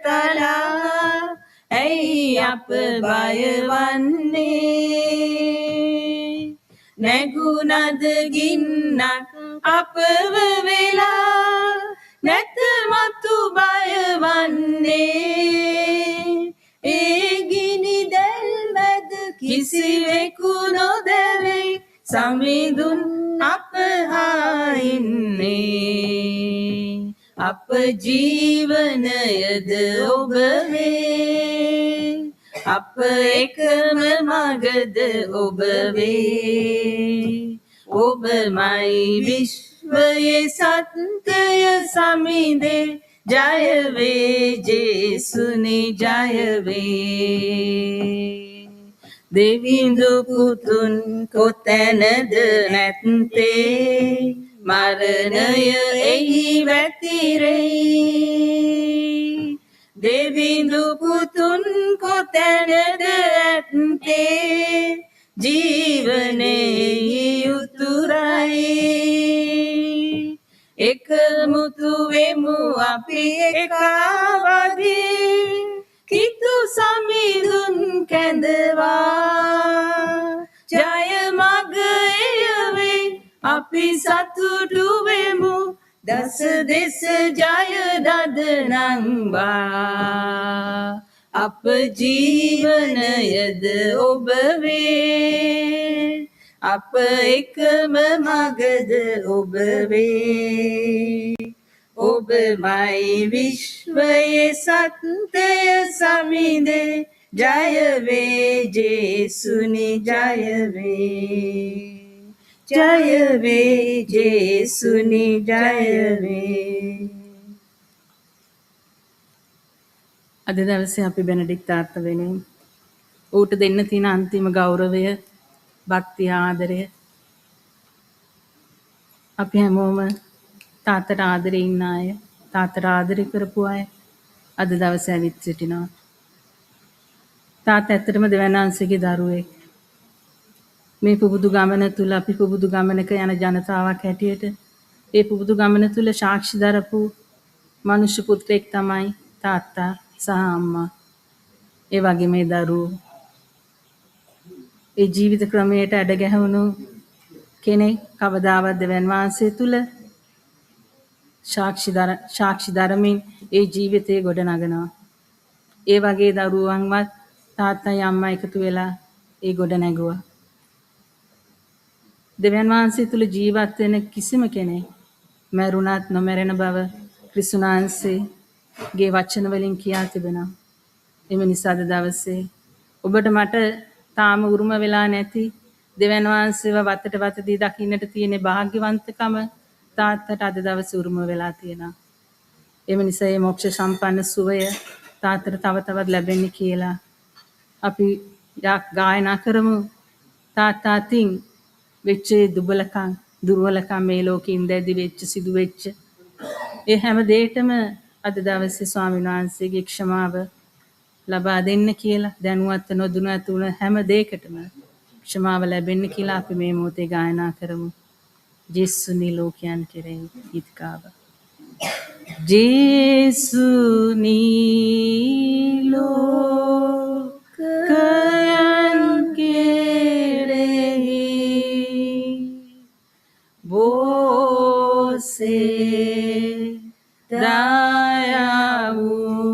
තලා ඇයි අප බය වන්නේ නැගුණද ගින්නක් අපව වෙලා නැත මතු බය වන්නේ ඒ ගිනි දැල් මැද කිසිවෙකු නොදැවෙයි සමිඳුන් අප හා ඉන්නේ අප ජීවනයද ඔබ වේ අප එකම මගද ඔබ වේ ඔබමයි විශ්වයේ සත්‍යය සමිඳේ ජය වේ ජේසුනි ජය වේ දෙවිඳු පුතුන් කොතැනද නැත්තේ මරණය එහි වැතිරෙයි දෙවිඳු පුතුන් කොතැනද ඇත්තේ ජීවනයේ උතුරයි එකමුතු වෙමු අපි එකවදී කිතු සමිඳුන් කැඳවා ජය මග එයවේ අපි සතුටු වෙමු දස දෙස ජය දදනංවා අප ජීවනයද ඔබ වේ අප එකම මගද ඔබ වේ ඔබමයි විශ්වයේ සත්‍යය සමිඳේ ජය වේ ජේසුනි ජය වේ ජය වේ ජේසුනි ජය වේ අද දවසේ අපි බෙනඩික්ට් තාත්තා වෙනුවෙන් ඌට දෙන්න තියෙන අන්තිම ගෞරවය භක්තිය ආදරය අපි හැමෝම තාත්තට ආදරේ ඉන්න අය තාත්තට ආදරේ කරපු අය අද දවසේ ඇවිත් සිටිනවා තාත්තා ඇත්තටම දෙවනාංශගේ දරුවෙක් මේ පුබුදු ගමන තුල අපි පුබුදු ගමනක යන ජනතාවක් හැටියට ඒ පුබුදු ගමන තුල සාක්ෂි දරපු මනුෂ්‍ය පුත්‍රයෙක් තමයි තාත්තා සහ අම්මා ඒ වගේ මේ දරුවෝ ඒ ජීවිත ක්‍රමයට ඇඩ ගැහුණු කෙනෙක් කවදාවත් දෙවන් වහන්සේ තුල සාක්ෂි දරමින් ඒ ජීවිතේ ගොඩ නගනවා ඒ වගේ දරුවන්වත් තාත්තයි අම්මා එකතු වෙලා ඒ ගොඩ නැගුවා දෙවන් වහන්සේ තුල ජීවත් වෙන කිසිම කෙනෙක් මරුණත් නොමරෙන බව ක්‍රිස්තුන් වහන්සේගේ වචන වලින් කියා තිබෙනවා එම නිසා අද දවසේ ඔබට මට තාම උරුම වෙලා නැති දෙවන් වහන්සේව වතට වත දී දකින්නට තියෙන වාග්යවන්තකම තාත්තට අද දවසේ උරුම වෙලා තියෙනවා. එම නිසා මේ මොක්ෂ සම්පන්න සුවය තාත්තට තව තවත් ලැබෙන්න කියලා අපි ගායනා කරමු. තාත්තා තින් වෙච්ච දුර්වලකම් මේ ලෝකේ ඉඳදී වෙච්ච සිදු වෙච්ච ඒ හැම දෙයකම අද දවසේ ස්වාමීන් වහන්සේගේ ක්ෂමාව ලබා දෙන්න කියලා දැනුවත් නොදුනත් උන හැම දෙයකටම ක්ෂමාව ලැබෙන්න කියලා අපි මේ මොහොතේ ගායනා කරමු. ජේසුනි ලෝකයන් කෙරෙහි ගීතකාව. ජේසුනි ලෝකයන් කෙරෙහි බෝසේ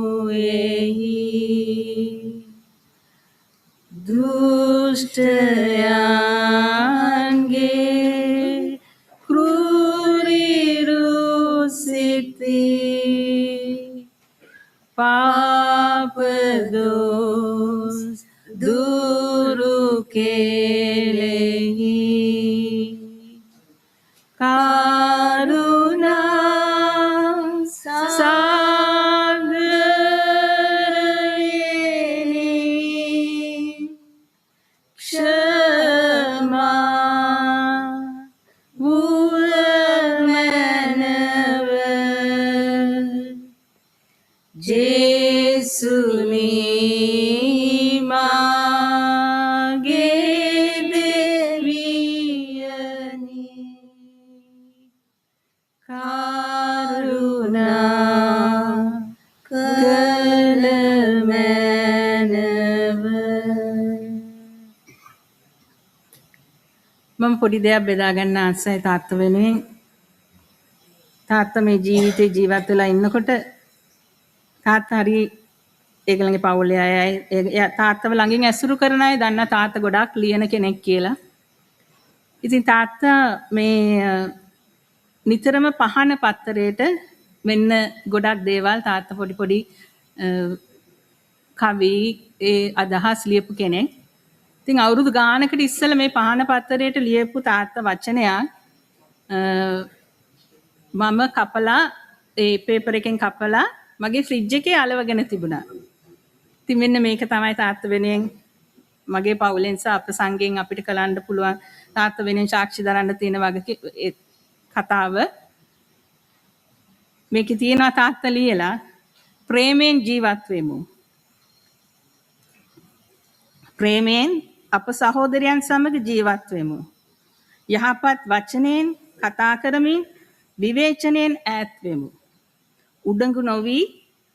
දයාවුෙහි දුෂ්ටයන්ගේ ක්‍රූරිරුසිති පාප දෝස් දුරු කෙලෙහි කරුණා සාගරයෙනි ක්ෂමා වූමනව ජේසුනි මාගේ දෙවියනි කරුණා පොඩි දෙයක් බෙදා ගන්න ආසයි තාත්තා වෙනුවෙන්. තාත්තා මේ ජීවිතේ ජීවත් වෙලා ඉන්නකොට තාත්තා හරි ඒගොල්ලන්ගේ පවුලේ අය තාත්තව ළඟින් ඇසුරු කරන අය දන්නා තාත්තා ගොඩාක් ලියන කෙනෙක් කියලා. ඉතින් තාත්තා මේ නිතරම පහන පත්තරේට මෙන්න ගොඩක් දේවල් තාත්තා පොඩි පොඩි කවි ඒ අදහස් ලියපු කෙනෙක්. ඉතින් අවුරුදු ගානකට ඉස්සෙල්ලා මේ පහන පත්තරේට ලියපු තාත්තා වචනයක් මම කපලා ඒ පේපර් එකෙන් කපලා මගේ ෆ්‍රිජ් එකේ අලවගෙන තිබුණා. ඉතින් මෙන්න මේක තමයි තාත්තා වෙනුවෙන් මගේ පවුලෙන් සහ අප්‍රසංගයෙන් අපිට කලන්න පුළුවන් තාත්තා වෙනුවෙන් සාක්ෂි දරන්න තියෙන වගේ කතාව. මේකේ තියෙනවා තාත්තා ලියලා ප්‍රේමයෙන් ජීවත් වෙමු. ප්‍රේමයෙන් අප සහෝදරයන් සමග ජීවත් වෙමු. යහපත් වචනෙන් කතා කරමින් විවේචනයෙන් ඈත් වෙමු. උඩඟු නොවි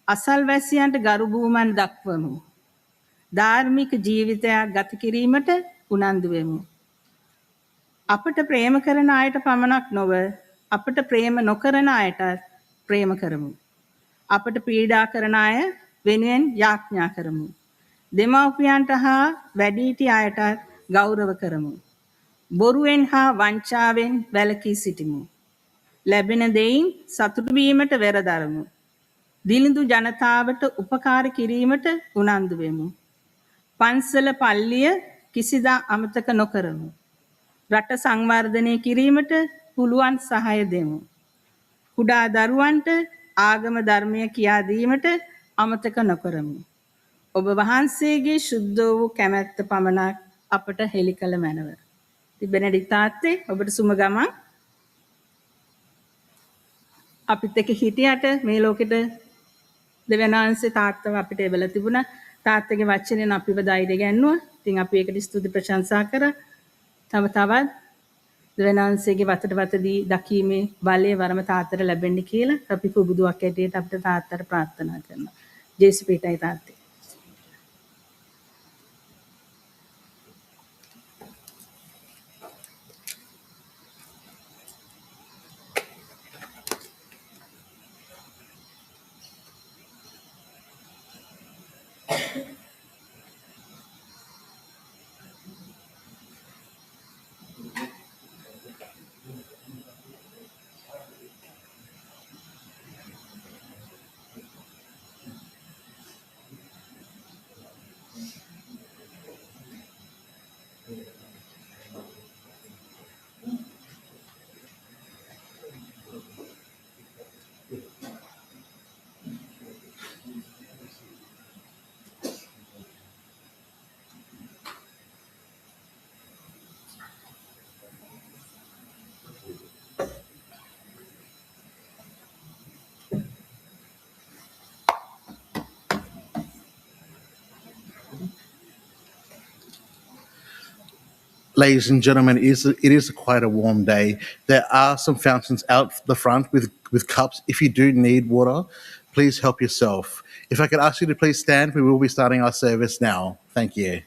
අසල්වැසියන්ට ගරු බුහුමන් දක්වමු. ධාර්මික ජීවිතයක් ගත කිරීමට උනන්දු වෙමු. අපට ප්‍රේම කරන අයට පමණක් නොව අපට ප්‍රේම නොකරන අයටත් ප්‍රේම කරමු. අපට පීඩා කරන අය වෙනුවෙන් යාඥා කරමු. දෙමව්පියන්ට හා වැඩිහිටි අයටත් ගෞරව කරමු. බොරුවෙන් හා වංචාවෙන් වැළකී සිටිමු. ලැබෙන දෙයින් සතුටු වීමට වෙරදරමු. දිලිඳු ජනතාවට උපකාර කිරීමට උනන්දු වෙමු. පන්සල පල්ලිය කිසිදා අමතක නොකරමු. රට සංවර්ධනය කිරීමට පුළුවන් සහාය දෙමු. කුඩා දරුවන්ට ආගම ධර්මය කියා දීමට අමතක නොකරමු. ඔබ වහන්සේගේ ශුද්ධ වූ කැමැත්ත පමණක් අපට හෙළි කළ මැනව. තිබෙනඩි තාත්තේ ඔබට සුම ගමන්. අපිත් එක්ක හිටියට මේ ලෝකෙට දෙවියන් වහන්සේ තාත්තව අපිට එවලා තිබුණා. තාත්තගේ වචනෙන් අපිව ධෛර්ය ගන්නවා. ඉතින් අපි ඒකට ස්තුති ප්‍රශංසා කරා. තව තවත් දෙවියන් වහන්සේගේ වතට වත දී දකීමේ බලය වරම තාත්තට ලැබෙන්න කියලා අපි පුබුදුවක් ඇටියට අපිට තාත්තට ප්‍රාර්ථනා කරනවා. ජේසු පිටයි තාත්තේ. Ladies and gentlemen, it is quite a warm day. There are some fountains out the front with cups. If you do need water, please help yourself. If I could ask you to please stand, we will be starting our service now. Thank you.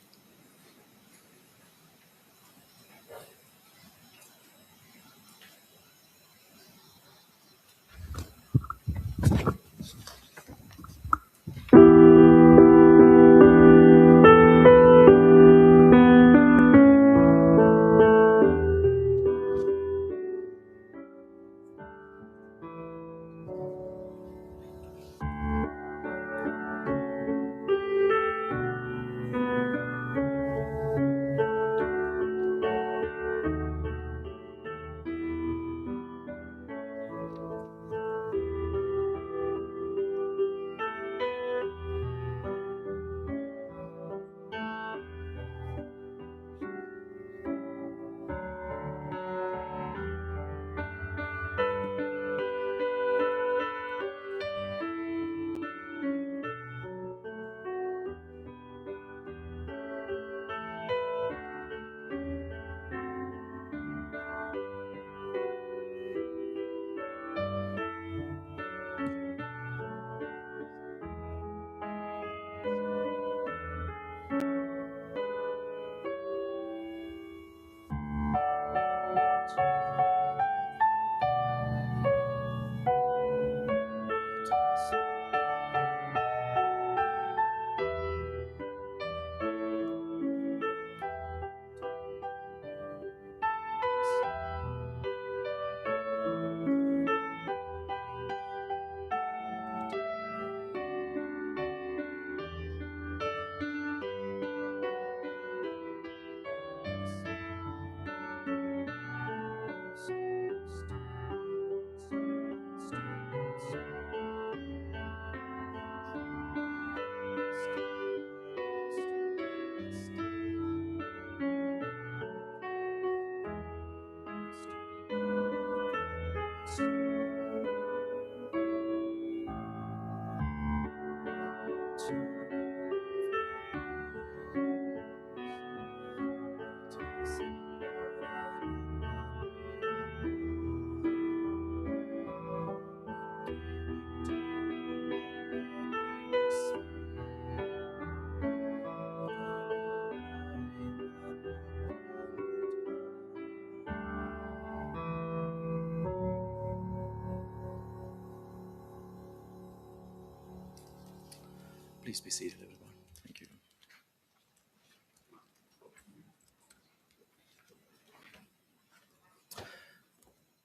Please be seated, everyone. Thank you.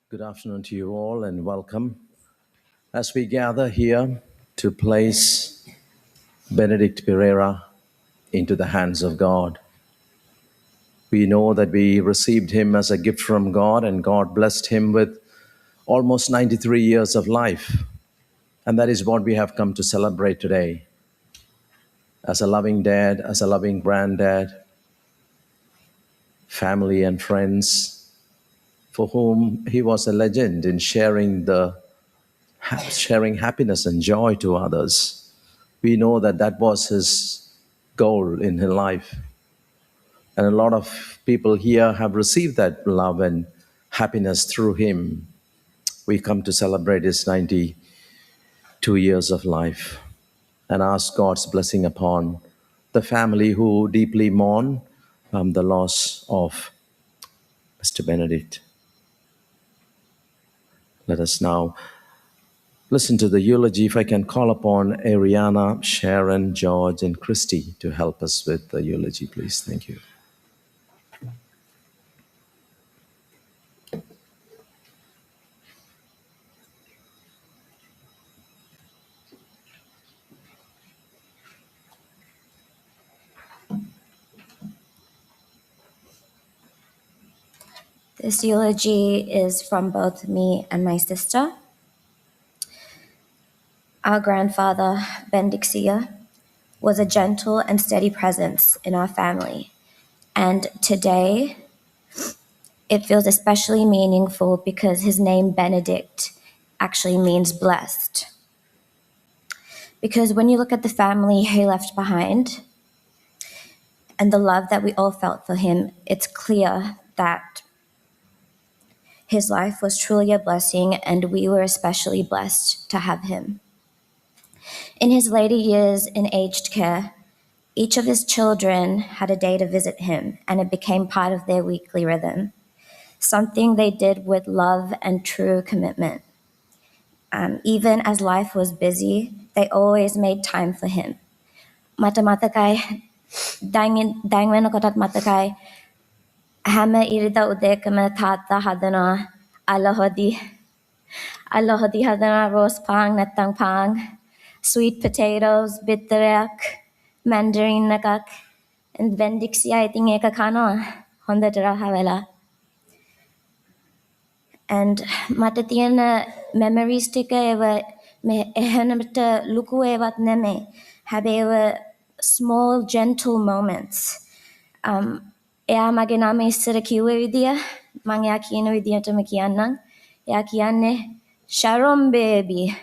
Good afternoon to you all and welcome. As we gather here to place Benedict Pereira into the hands of God, we know that we received him as a gift from God, and God blessed him with almost 93 years of life. And that is what we have come to celebrate today. As a loving dad, as a loving granddad, family and friends, for whom he was a legend in sharing happiness and joy to others. We know that that was his goal in his life. And a lot of people here have received that love and happiness through him. We come to celebrate his 92 years of life and ask God's blessing upon the family who deeply mourn the loss of Mr. Benedict. Let us now listen to the eulogy. If I can call upon Ariana, Sharon, George, and Christy to help us with the eulogy, please. Thank you. This eulogy is from both me and my sister. Our grandfather, Benedict Sia, was a gentle and steady presence in our family. And today, it feels especially meaningful because his name, Benedict, actually means blessed. Because when you look at the family he left behind and the love that we all felt for him, it's clear that his life was truly a blessing, and we were especially blessed to have him. In his later years in aged care, each of his children had a day to visit him, and it became part of their weekly rhythm, something they did with love and true commitment. Even as life was busy, they always made time for him. Matamatakay, dangin kotat matakai, hama irida udekama tata hadana alahodi hadana roast pang natang pang, sweet potatoes, bitterak, mandarin nakak, and vendixia iting ekakano, honda havela. And matatiana memories tika eva me ehanamta luku evat neme have eva small gentle moments. Ea maginame sirakiwe vidya mangyakino vidya tamakianang yakiane Sharon baby.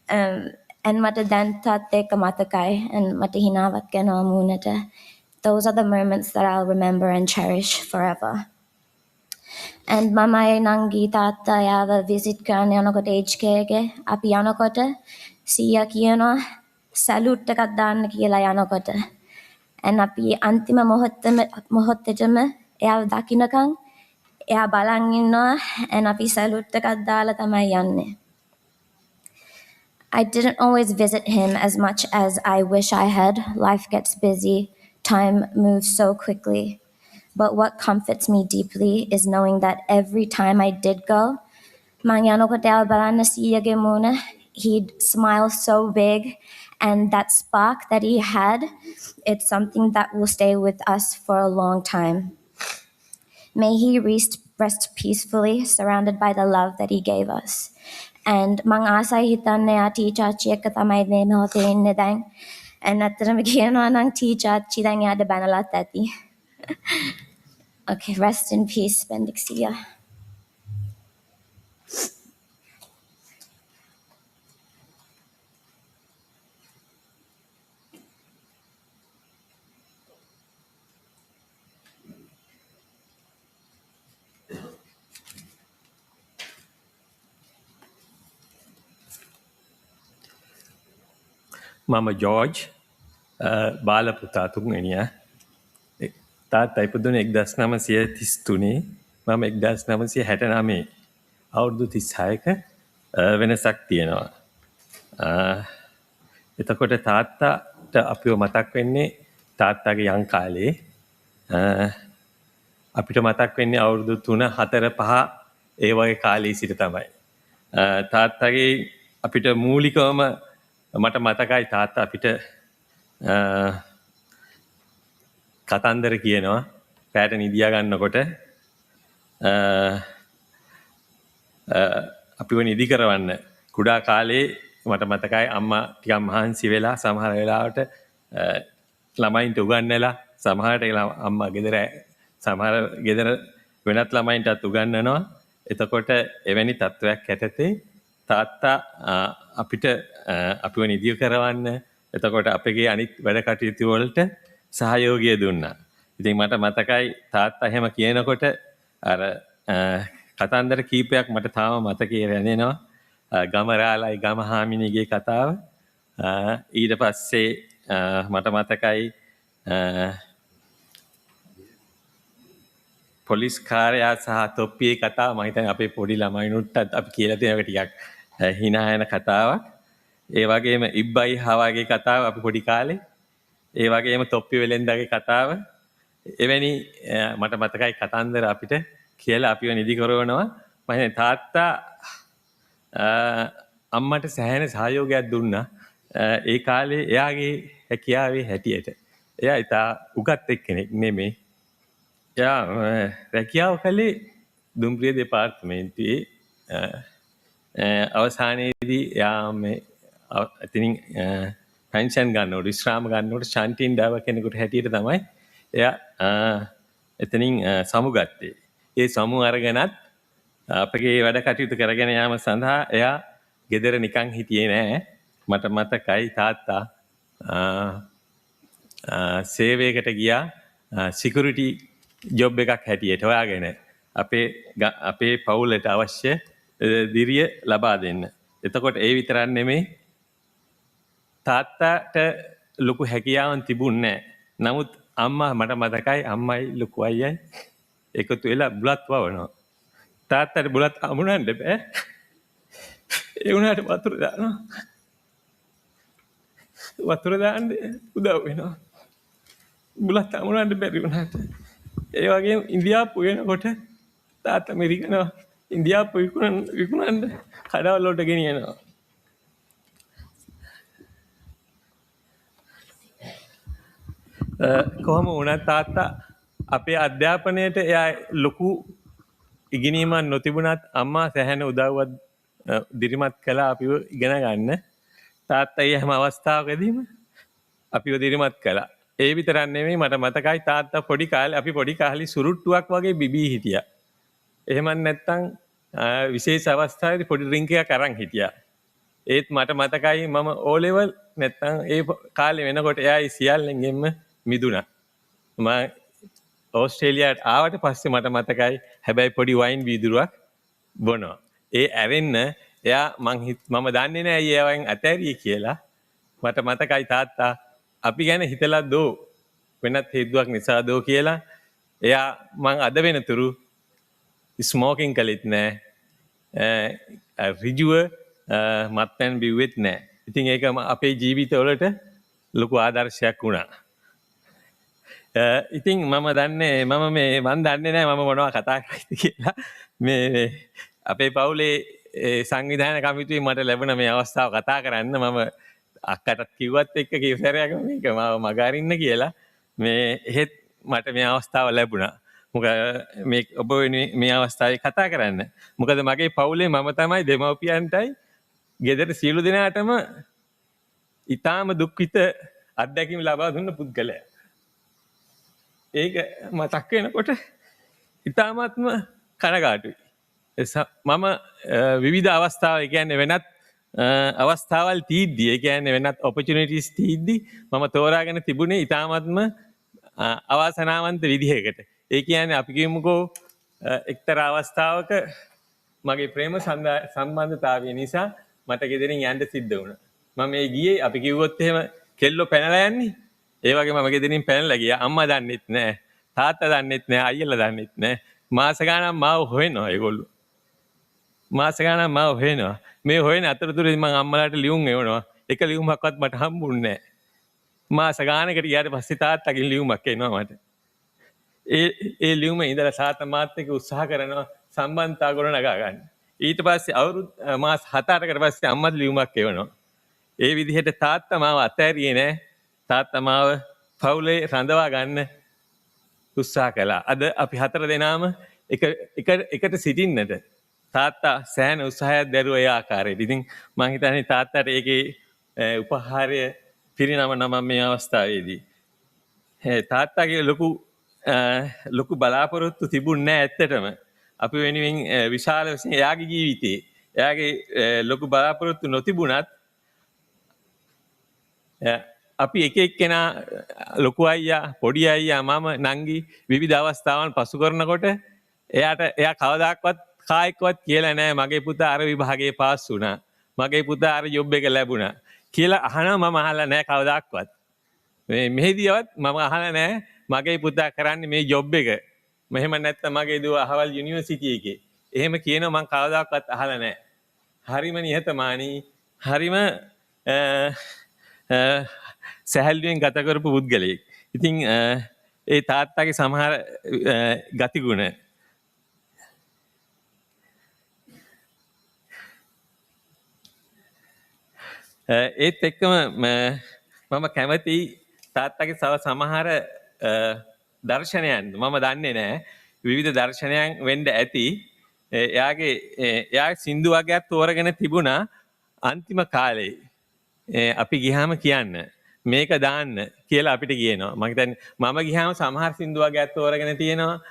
And matadanta te kamatakai and matahinavat keno amunata. Those are the moments that I'll remember and cherish forever. And mamay nangi tata yava visit kan yanokot HKG api yanokota siya kiyano salute takaddan kila yanokota. And api antima mohottetama eya dakinakang eya balangino and api salute takaddala tamay yanne. I didn't always visit him as much as I wish I had. Life gets busy, time moves so quickly. But what comforts me deeply is knowing that every time I did go, he'd smile so big, and that spark that he had, it's something that will stay with us for a long time. May he rest peacefully, surrounded by the love that he gave us. And mangasay hitan ne ati chachi katamay ne hote nedang, and atramikino nang ti chachi dang yada banalatati. Okay, rest in peace, Bendixia. Mama George, බාල පුතා තුන්වෙනියා. තාත්තා ඉපදුනේ 1933. මම 1969. අවුරුදු 36ක වෙනසක් තියෙනවා. එතකොට තාත්තාට අපිව මතක් වෙන්නේ තාත්තාගේ යං කාලේ. අපිට මතක් වෙන්නේ අවුරුදු 3, 4, 5 ඒ වගේ කාලේ සිට තමයි. තාත්තගේ අපිට මූලිකවම මට මතකයි තාත්තා අපිට කතන්දර කියනවා පැයට නිදියා ගන්නකොට අපිව නිදි කරවන්න. කුඩා කාලේ මට මතකයි අම්මා ටිකක් මහන්සි වෙලා සමහර වෙලාවට ළමයින්ට උගන්වලා සමහරට අම්මා සමහර ගෙදර වෙනත් ළමයින්ටත් උගන්වනවා. එතකොට එවැනි තත්ත්වයක් යටතේ තාත්තා අපිට අපිව නිදිය කරවන්න එතකොට අපගේ අනිත් වැඩ කටයුතු වලට සහයෝගය දුන්නා. ඉතින් මට මතකයි තාත්තා එහෙම කියනකොට අර කතන්දර කීපයක් මට තාම මතකයේ රැඳෙනවා. ගමරාලයි ගමහාමිනිගේ කතාව. ඊට පස්සේ මට මතකයි පොලිස් කාර්යයා සහ තොප්පියේ කතාව. මම හිතන්නේ අපේ පොඩි ළමයිනුටත් අපි කියලා තියෙන එක ටිකක් hina යන කතාවක්. ඒ වගේම ඉබ්බයි හවාගේ කතාව අපි පොඩි කාලේ. ඒ වගේම තොප්පි වෙලෙන්දාගේ කතාව. එවැනි මට මතකයි කතන්දර අපිට කියලා අපිව නිදි කරවනවා. මම හිතන්නේ තාත්තා අම්මට සෑහෙන සහයෝගයක් දුන්නා. ඒ කාලේ එයාගේ හැකියාවේ හැටියට. එයා ඉතා උගත් එක්කෙනෙක් නෙමෙයි. එයා රැකියාව කළේ දුම්රිය දෙපාර්තමේන්තුවේ අවසානයේදී එයා මේ එතනින් පෙන්ෂන් ගන්නකොට විශ්‍රාම ගන්නකොට ශාන්තින් ඩාව කෙනෙකුට හැටියට තමයි එයා එතනින් සමු ගත්තේ. ඒ සමු අරගෙනත් අපගේ වැඩ කටයුතු කරගෙන යාම සඳහා එයා ගෙදර නිකන් හිටියේ නෑ. මට මතකයි තාත්තා සේවයකට ගියා සිකියුරිටි ජොබ් එකක් හැටියට හොයාගෙන අපේ පවුලට අවශ්‍ය දිරිය ලබා දෙන්න. එතකොට ඒ විතරක් නෙමෙයි තාත්තාට ලොකු හැකියාවක් තිබුණේ නැහැ. නමුත් අම්මා මට මතකයි අම්මයි ලොකු අයියයි එකතු වෙලා බුලත් වවනවා. තාත්තට බුලත් අමුණන්න බෑ. ඒ වුණාට වතුර දානවා. වතුර දාන්න උදව් වෙනවා. බුලත් අමුණන්න බැරි වුණාට. ඒ වගේම ඉන්දියාප්පු වෙනකොට තාත්තා මෙරිකනවා. ඉන්දියාප්පු විකුණන්න කඩවල වලට ගෙනියනවා. කොහොම වුණත් තාත්තා අපේ අධ්‍යාපනයට එයා ලොකු ඉගෙනීමක් නොතිබුණත් අම්මා සැහැණ උදව්වක් දිරිමත් කළා අපිව ඉගෙන ගන්න. තාත්තා ඒ හැම අවස්ථාවකදීම අපිව දිරිමත් කළා. ඒ විතරක් නෙමෙයි මට මතකයි තාත්තා අපි පොඩි කාලේ සුරුට්ටුවක් වගේ බිබී හිටියා. එහෙමත් නැත්නම් විශේෂ අවස්ථාවේදී පොඩි ඩ්‍රින්ක් එකක් අරන් හිටියා. ඒත් මට මතකයි මම O level නැත්නම් ඒ කාලේ වෙනකොට එයා සියල්ලෙන්ගෙම මිදුණා. මම ඕස්ට්‍රේලියාවට ආවට පස්සේ මට මතකයි හැබැයි පොඩි වයින් වීදුරුවක් බොනවා. ඒ ඇරෙන්න එයා මම දන්නේ නැහැ ඊයවෙන් අතෑරියේ කියලා. මට මතකයි තාත්තා අපි ගැන හිතලා දෝ වෙනත් හේතුවක් නිසා දෝ කියලා. එයා මං අද වෙනතුරු ස්මෝකින් කළෙත් නැහැ. ඍජුව මත්පැන් බිව්වෙත් නැහැ. ඉතින් ඒක අපේ ජීවිතවලට ලොකු ආදර්ශයක් වුණා. ඉතින් මම දන්නේ නැහැ මම මොනවා කතා කරයිද කියලා. මේ අපේ පවුලේ සංවිධාන කමිටුවේ මට ලැබුණ මේ අවස්ථාව කතා කරන්න. මම අක්කටත් කිව්වත් එක්ක කීප සැරයක් මේක මාව මග අරින්න කියලා. මේ එහෙත් මට මේ අවස්ථාව ලැබුණා. මොකද මේ ඔබ මේ අවස්ථාවේ කතා කරන්න. මොකද මගේ පවුලේ මම තමයි දෙමව්පියන්ටයි ගෙදර සියලු දෙනාටම ඊටාම දුක්ඛිත අත්දැකීම් ලබා දුන්න පුද්ගලයා. ඒක මතක් වෙනකොට ඊටාමත්ම කනගාටුයි. මම විවිධ අවස්ථාවල් කියන්නේ වෙනත් අවස්ථාවල් තීද්දී ඒ කියන්නේ වෙනත් ඔපචුනිටිස් තීද්දී මම තෝරාගෙන තිබුණේ ඊටාමත්ම අවාසනාවන්ත විදිහකට. ඒ කියන්නේ අපි කියමුකෝ එක්තරා අවස්ථාවක මගේ ප්‍රේම සම්බන්ධතාවය නිසා මට ගෙදරින් යන්න සිද්ධ වුණා. මම මේ ගියේ අපි කිව්වොත් එහෙම කෙල්ලෝ පැනලා යන්නේ. ඒ වගේ මම ගෙදරින් පැනලා ගියා. අම්මා දන්නෙත් නැහැ. තාත්තා දන්නෙත් නැහැ. අයියලා දන්නෙත් නැහැ. මාස ගාණක් මාව හොයනවා ඒගොල්ලෝ. මාස ගාණක් මාව හොයනවා. මේ හොයන අතරතුරේ මම අම්මලාට ලියුම් එවනවා. එක ලියුමක්වත් මට හම්බුන්නේ නැහැ. මාස ගානකට ගියාට පස්සේ තාත්තගෙන් ලියුමක් එනවා මට. ඒ ලියුම ඉඳලා තාත්තා මාත් එක්ක උත්සාහ කරනවා සම්බන්ධතාව ගොඩනගා ගන්න. ඊට පස්සේ අවුරුදු මාස 7-8කට පස්සේ අම්මත් ලියුමක් එවනවා. ඒ විදිහට තාත්තා මාව අතෑරියේ නැහැ. තාත්තා මාව පවුලේ රඳවා ගන්න උත්සාහ කළා. අද අපි 4 දෙනාම එකට සිටින්නට තාත්තා සෑහෙන උත්සාහයක් දැරුවා ඒ ආකාරයට. ඉතින් මම හිතන්නේ තාත්තට ඒකේ උපහාරය පිරිනමන මේ අවස්ථාවේදී. තාත්තාගේ ලොකු බලාපොරොත්තු තිබුණේ නැහැ ඇත්තටම. අපි වෙනුවෙන් විශාල වශයෙන් එයාගේ ජීවිතේ එයාගේ ලොකු බලාපොරොත්තු නොතිබුණත් අපි එක එක්කෙනා ලොකු අයියා පොඩි අයියා මම නංගි විවිධ අවස්ථාවන් පසු කරනකොට එයා කවදාක්වත් කායිකවත් කියලා නැහැ මගේ පුතා අර විභාගයේ පාස් වුණා. මගේ පුතා අර ජොබ් එක ලැබුණා කියලා අහනවා මම අහලා නැහැ කවදාක්වත්. මෙහෙදිවත් මම අහලා නැහැ මගේ පුතා කරන්නේ මේ ජොබ් එක. මෙහෙම නැත්නම් මගේ දුව අහවල් යුනිවර්සිටි එකේ. එහෙම කියනවා මම කවදාක්වත් අහලා නැහැ. හරිම නිහතමානී හරිම සැහැල්ලුවෙන් ගත කරපු පුද්ගලයෙක්. ඉතින් ඒ තාත්තාගේ සමහර ගතිගුණ ඒත් එක්කම මම කැමති තාත්තගේ සමහර දර්ශනයන් මම දන්නේ නැහැ විවිධ දර්ශනයන් වෙන්න ඇති. එයා සින්දු වගේක් තෝරගෙන තිබුණා අන්තිම කාලේ අපි ගියාම කියන්න මේක දාන්න කියලා අපිට කියනවා. මම හිතන්නේ මම ගියාම සමහර සින්දු වගේක් තෝරගෙන තියෙනවා.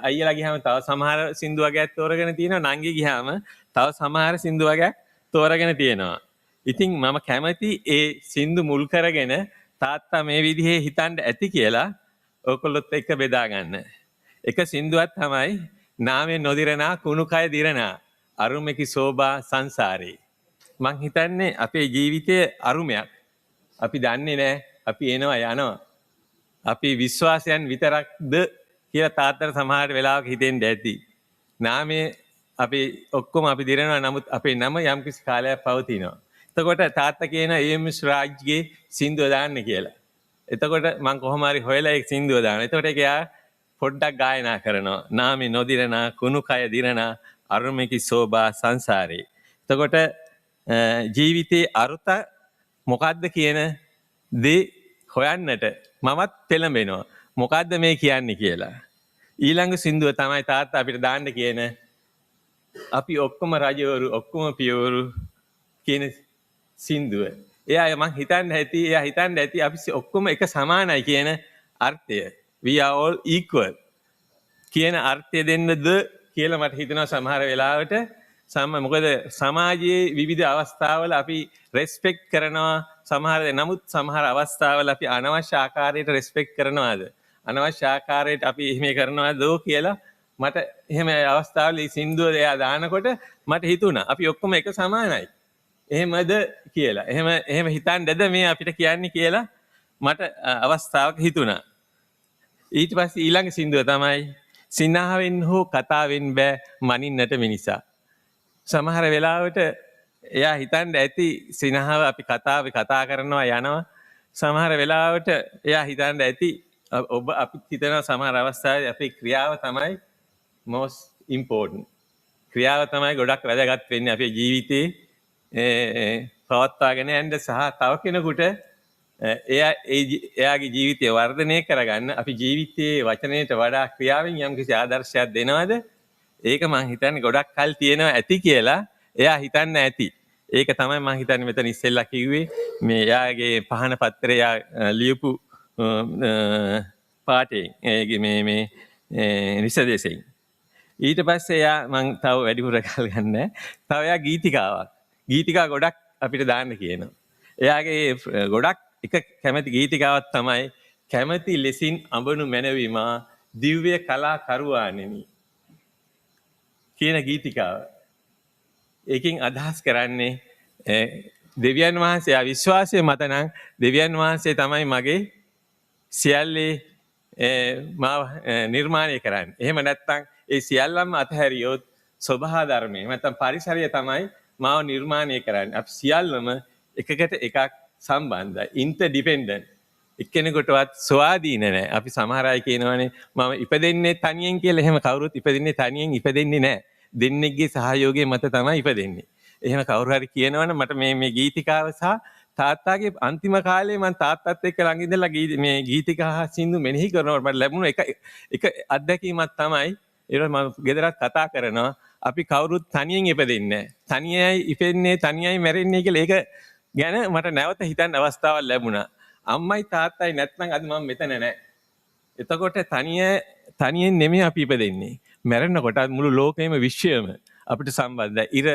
අයියලා ගියාම තව සමහර සින්දු වගේක් තෝරගෙන තියෙනවා. නංගි ගියාම තව සමහර සින්දු වගේක් තෝරගෙන තියෙනවා. ඉතින් මම කැමති ඒ සින්දු මුල් කරගෙන තාත්තා මේ විදිහේ හිතන්න ඇති කියලා ඔයගොල්ලොත් එක්ක බෙදා ගන්න. එක සින්දුවක් තමයි නාමේ නොදිරනා කුණුකය දිරනා අරුමකි සෝබා සංසාරේ. මං හිතන්නේ අපේ ජීවිතයේ අරුමයක් අපි දන්නේ නැහැ. අපි එනවා යනවා. අපි විශ්වාසයන් විතරක්ද කියලා තාත්තට සමහර වෙලාවක හිතෙන්න ඇති. නාමයේ අපි ඔක්කොම අපි දිරනවා නමුත් අපේ නම යම්කිසි කාලයක් පවතිනවා. එතකොට තාත්තා කියන එම්.එස්. රාජ්ගේ සින්දුව දාන්න කියලා. එතකොට මම කොහොම හරි හොයලා ඒ සින්දුව දානවා. එතකොට ඒක යා පොඩ්ඩක් ගායනා කරනවා. නාමේ නොදිරනා කුණුකය දිරනා අරුමකි සෝබා සංසාරේ. එතකොට ජීවිතේ අරුත මොකද්ද කියන දේ හොයන්නට මමත් පෙළඹෙනවා. මොකද්ද මේ කියන්නේ කියලා. ඊළඟ සින්දුව තමයි තාත්තා අපිට දාන්න කියන අපි ඔක්කොම රජවරු ඔක්කොම පියවරු කියන සින්දුව. එයා මං හිතන්න ඇති අපි ඔක්කොම එක සමානයි කියන අර්ථය. We are all equal කියන අර්ථය දෙන්නද කියලා මට හිතෙනවා සමහර වෙලාවට. මොකද සමාජයේ විවිධ අවස්ථාවල අපි රෙස්පෙක්ට් කරනවා නමුත් සමහර අවස්ථාවල අපි අනවශ්‍ය ආකාරයට රෙස්පෙක්ට් කරනවාද අනවශ්‍ය ආකාරයට අපි එහෙම කරනවාද කියලා මට එහෙම අවස්ථාවල සින්දුව එයා දානකොට මට හිතුණා අපි ඔක්කොම එක සමානයි. එහෙමද කියලා. එහෙම හිතන්නද මේ අපිට කියන්නේ කියලා මට අවස්ථාවක හිතුණා. ඊට පස්සේ ඊළඟ සින්දුව තමයි සිනහවෙන් හෝ කතාවෙන් බෑ මනින්නට මිනිසා. සමහර වෙලාවට එයා හිතන්න ඇති සිනහව අපි කතා කරනවා යනවා. සමහර වෙලාවට එයා හිතන්න ඇති අපි හිතනවා සමහර අවස්ථාවේ අපේ ක්‍රියාව තමයි most important. ක්‍රියාව තමයි ගොඩක් වැදගත් වෙන්නේ අපේ ජීවිතේ පවත්වාගෙන යන්න සහ තව කෙනෙකුට එයාගේ ජීවිතය වර්ධනය කරගන්න අපි ජීවිතයේ වචනයට වඩා ක්‍රියාවෙන් යම්කිසි ආදර්ශයක් දෙනවද? ඒක මම හිතන්නේ ගොඩක් කල් තියෙනවා ඇති කියලා එයා හිතන්න ඇති. ඒක තමයි මම හිතන්නේ මෙතන ඉස්සෙල්ලා කිව්වේ මේ එයාගේ පහන පත්‍රය ලියපු පාටේ මේ නිසදේශයෙන්. ඊට පස්සේ එයා මම තව වැඩිපුර කල් ගන්න. තව එයා ගීතිකා ගොඩක් අපිට දාන්න කියනවා. එයාගේ ගොඩක් එක කැමති ගීතිකාවක් තමයි කැමති ලෙසින් අඹනු මැනවිමා දිව්‍ය කලා කරුවානෙමි කියන ගීතිකාව. ඒකෙන් අදහස් කරන්නේ දෙවියන් වහන්සේ විශ්වාසය මත නම් දෙවියන් වහන්සේ තමයි මගේ සියල්ලේ මාව නිර්මාණය කරන්නේ. එහෙම නැත්නම් ඒ සියල්ලම අතහැරියොත් ස්වභාව ධර්මය නැත්නම් පරිසරය තමයි මාව නිර්මාණය කරන්නේ. අපි සියල්ලම එකකට එකක් සම්බන්ධයි. ඉන්ටර්ඩිපෙන්ඩන්ට්. එක්කෙනෙකුටවත් ස්වාධීන නැහැ. අපි සමහර අය කියනවානේ මම ඉපදෙන්නේ තනියෙන් කියලා. එහෙම කවුරුත් ඉපදෙන්නේ තනියෙන් ඉපදෙන්නේ නැහැ. දෙන්නෙක්ගේ සහයෝගය මත තමයි ඉපදෙන්නේ. එහෙම කවුරු හරි කියනවනම් මට මේ ගීතිකාව සහ තාත්තාගේ අන්තිම කාලේ මම තාත්තත් එක්ක ළඟ ඉඳලා මේ ගීතිකා සින්දු මෙනෙහි කරනකොට මට ලැබුණ එක අත්දැකීමක් තමයි ඒක මම ගෙදරත් කතා කරනවා. අපි කවුරුත් තනියෙන් ඉපදෙන්නේ නැහැ. තනියයි ඉපෙන්නේ තනියයි මැරෙන්නේ කියලා ඒක ගැන මට නැවත හිතන්න අවස්ථාවක් ලැබුණා. අම්මයි තාත්තයි නැත්නම් අද මම මෙතන නැහැ. එතකොට තනියෙන් නෙමෙයි අපි ඉපදෙන්නේ. මැරෙනකොට මුළු ලෝකෙම විශ්වයම අපිට සම්බන්ධයි. ඉර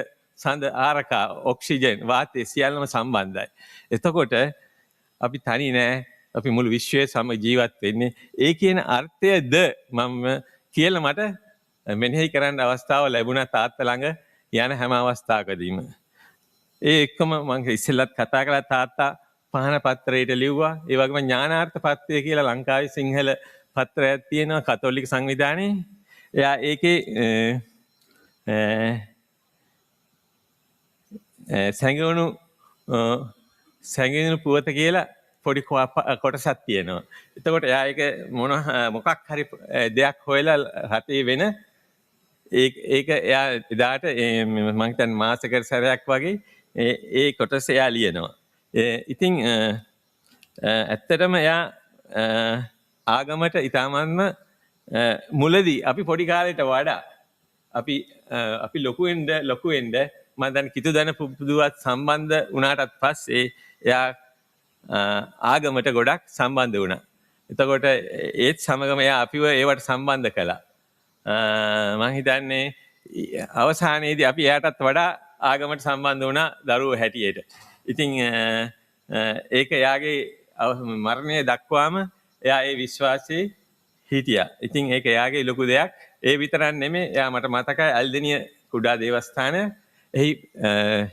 සඳ ආරකා ඔක්සිජන් වාතය සියල්ලම සම්බන්ධයි. එතකොට අපි තනි නෑ. අපි මුළු විශ්වයේ සම ජීවත් වෙන්නේ. ඒ කියන අර්ථයද මම කියලා මට මෙනෙහි කරන්න අවස්ථාව ලැබුණා තාත්තා ළඟ යන හැම අවස්ථාවකදීම. ඒ එක්කම මම ඉස්සෙල්ලත් කතා කළා තාත්තා පහන පත්‍රයට ලිව්වා. ඒ වගේම ඥානාර්ථ පත්‍රය කියලා ලංකාවේ සිංහල පත්‍රයක් තියෙනවා කතෝලික සංවිධානයේ. එයා ඒකේ සැඟවුණු පුවත කියලා පොඩි කොටසක් තියෙනවා. එතකොට එයා ඒක මොකක් හරි දෙයක් හොයලා රටේ වෙන ඒක එයා එදාට මම හිතන්නේ මාසෙකට සැරයක් වගේ ඒ කොටස එයා ලියනවා. ඉතින් ඇත්තටම එයා ආගමට ඊටමන්ම මුලදී අපි පොඩි කාලේට වඩා අපි ලොකු වෙන්න මම දැන් කිතුදන පුදුවත් සම්බන්ධ වුණාටත් පස්සේ එයා ආගමට ගොඩක් සම්බන්ධ වුණා. එතකොට ඒත් සමගම එයා අපිව ඒවට සම්බන්ධ කළා. මම හිතන්නේ අවසානයේදී අපි එයාටත් වඩා ආගමට සම්බන්ධ වුණා දරුවෝ හැටියට. ඉතින් ඒක එයාගේ මරණය දක්වාම එයා ඒ විශ්වාසයේ හිටියා. ඉතින් ඒක එයාගේ ලොකු දෙයක්. ඒ විතරක් නෙමෙයි එයා මට මතකයි ඇල්දෙනිය කුඩා දේවස්ථානය එහි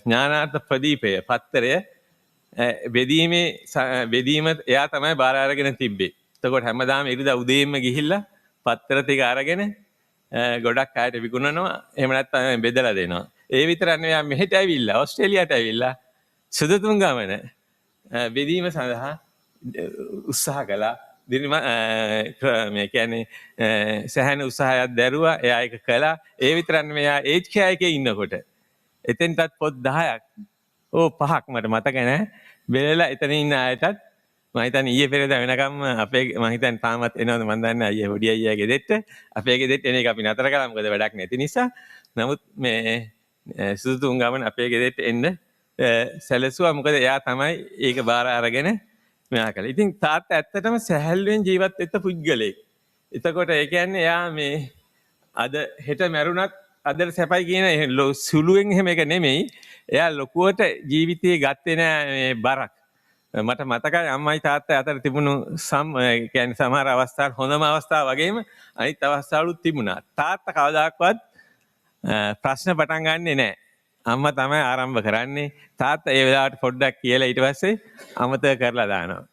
ඥානාර්ථ ප්‍රදීපය පත්තරය බෙදීම එයා තමයි බාර අරගෙන තිබ්බේ. එතකොට හැමදාම ඉරිදා උදේම ගිහිල්ලා පත්තර ටික අරගෙන ගොඩක් අයට විකුණනවා. එහෙම නැත්නම් බෙදලා දෙනවා. ඒ විතරක් නෙවෙයි එයා මෙහෙට ඇවිල්ලා ඕස්ට්‍රේලියාවට ඇවිල්ලා සුදුතුන් ගමන බෙදීම සඳහා උත්සාහ කළා. මේ කියන්නේ සෑහෙන උත්සාහයක් දැරුවා. එයා ඒක කළා. ඒ විතරක් නෙවෙයි එයා ඒච්කේ ඉන්නකොට එතෙන්ටත් පොත් 10ක් 5ක් මට මතක නැහැ. බෙලලා එතන ඉන්න අයටත් මම හිතන්නේ ඊයේ පෙරේදා වෙනකම් අපේ මම හිතන්නේ තාමත් එනවද මන් දන්නේ අයියේ පොඩි අයියාගේ ගෙදෙට්ට. අපේ ගෙදෙට්ට එන එක අපි නතර කළා මොකද වැඩක් නැති නිසා. නමුත් මේ සුදුතුන් ගමන අපේ ගෙදෙට්ට එන්න සැලසුවා. මොකද එයා තමයි ඒක බාර අරගෙන මෙයා කළේ. ඉතින් තාත්තා ඇත්තටම සැහැල්ලුවෙන් ජීවත් වෙච්ච පුද්ගලෙක්. එතකොට ඒ කියන්නේ එයා මේ අද හෙට මැරුණත් අදට සැපයි කියන සුළුවෙන් එහෙම එක නෙමෙයි. එයා ලොකුවට ජීවිතේ ගත්තේ නෑ මේ බරක්. මට මතකයි අම්මයි තාත්තා අතර තිබුණු කියන්නේ සමහර අවස්ථාවල් හොඳම අවස්ථා වගේම අනිත් අවස්ථාවලුත් තිබුණා. තාත්තා කවදාකවත් ප්‍රශ්න පටන් ගන්නෙ නෑ. අම්මා තමයි ආරම්භ කරන්නේ. තාත්තා ඒ වෙලාවට පොඩ්ඩක් කියලා ඊට පස්සේ අමතක කරලා දානවා.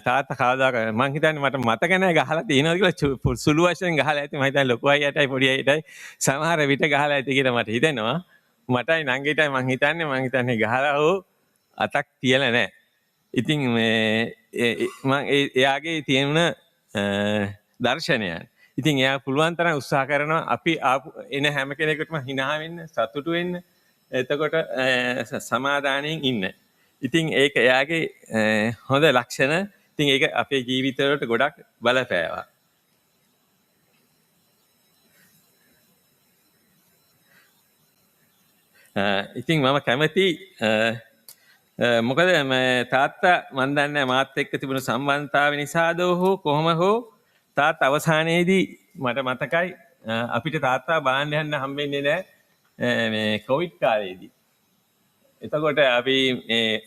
තාත්තා කවදාක මං හිතන්නේ මට මතක නැහැ ගහලා තියෙනවද කියලා සුළු වශයෙන් ගහලා ඇති. මම හිතන්නේ ලොකු අයියටයි පොඩි අයියටයි සමහර විට ගහලා ඇති කියලා මට හිතෙනවා. මටයි නංගිටයි මං හිතන්නේ ගහලා හෝ අතක් තියලා නැහැ. ඉතින් මම එයාගේ තියෙන දර්ශනයන්. ඉතින් එයා පුළුවන් තරම් උත්සාහ කරනවා අපි එන හැම කෙනෙකුටම hina වෙන්න, සතුටු වෙන්න. එතකොට සමාදානයෙන් ඉන්න. ඉතින් ඒක එයාගේ හොඳ ලක්ෂණ. ඉතින් ඒක අපේ ජීවිතවලට ගොඩක් බලපෑවා. ඉතින් මම කැමති මොකද තාත්තා මන් දන්නේ මාත් එක්ක තිබුණු සම්බන්ධතාවය නිසාද හෝ කොහොම හෝ තාත්තා අවසානයේදී මට මතකයි අපිට තාත්තා බලන්න යන්න හම්බෙන්නේ නැහැ මේ කොවිඩ් කාලේදී. එතකොට අපි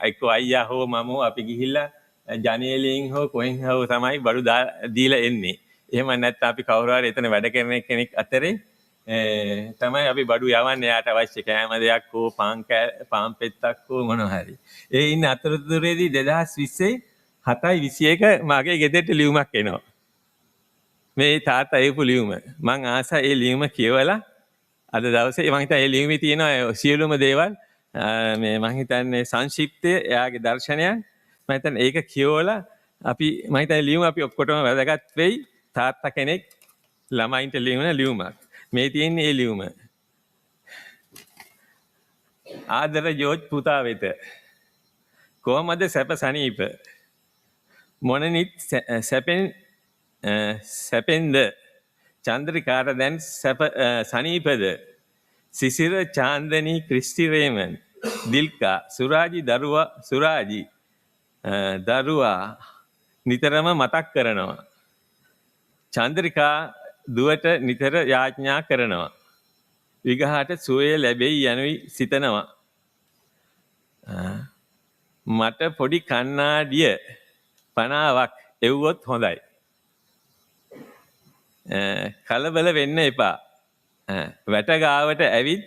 එක්ක අයියා හෝ මම අපි ගිහිල්ලා ජනේලෙන් හෝ කොහෙන් හෝ තමයි බඩු දීලා එන්නේ. එහෙම නැත්නම් අපි කවුරු හරි එතන වැඩ කරන කෙනෙක් අතරේ තමයි අපි බඩු යවන්නේ යාට අවශ්‍ය කෑම දෙයක් හෝ පාන් පෙත්තක් හෝ මොනවා හරි. ඒ ඉන්න අතරතුරේදී 2020 7/21 මගේ ගෙදරට ලියුමක් එනවා. මේ තාත්තා ඒපු ලියුම. මං ආසා ඒ ලියුම කියවලා අද දවසේ මං හිතා ඒ ලියුමේ තියෙන සියලුම දේවල් මේ මං හිතන්නේ සංක්ෂිප්තය එයාගේ දර්ශනයක්. මම හිතන්නේ ඒක කියවලා අපි මම හිතන්නේ ලියුම අපි ඔක්කොටම වැදගත් වෙයි. තාත්තා කෙනෙක් ළමයින්ට ලියන ලියුමක්. මේ තියෙන්නේ ඒ ලියුම. ආදර ජෝර්ජ් පුතා වෙත. කොහමද සැප සනීප? මොනනිත් සැපෙන්ද? චන්ද්‍රිකාට දැන් සැප සනීපද? සිසිර චාන්දනී ක්‍රිස්ටි රේමන් දිල්කා සුරාජි දරුවා නිතරම මතක් කරනවා. චන්ද්‍රිකා දුවට නිතර යාඥා කරනවා. විගහට සුවය ලැබෙයි යනුයි සිතනවා. මට පොඩි කන්නාඩිය 50ක් එව්වොත් හොඳයි. කලබල වෙන්න එපා. වැට ගාවට ඇවිත්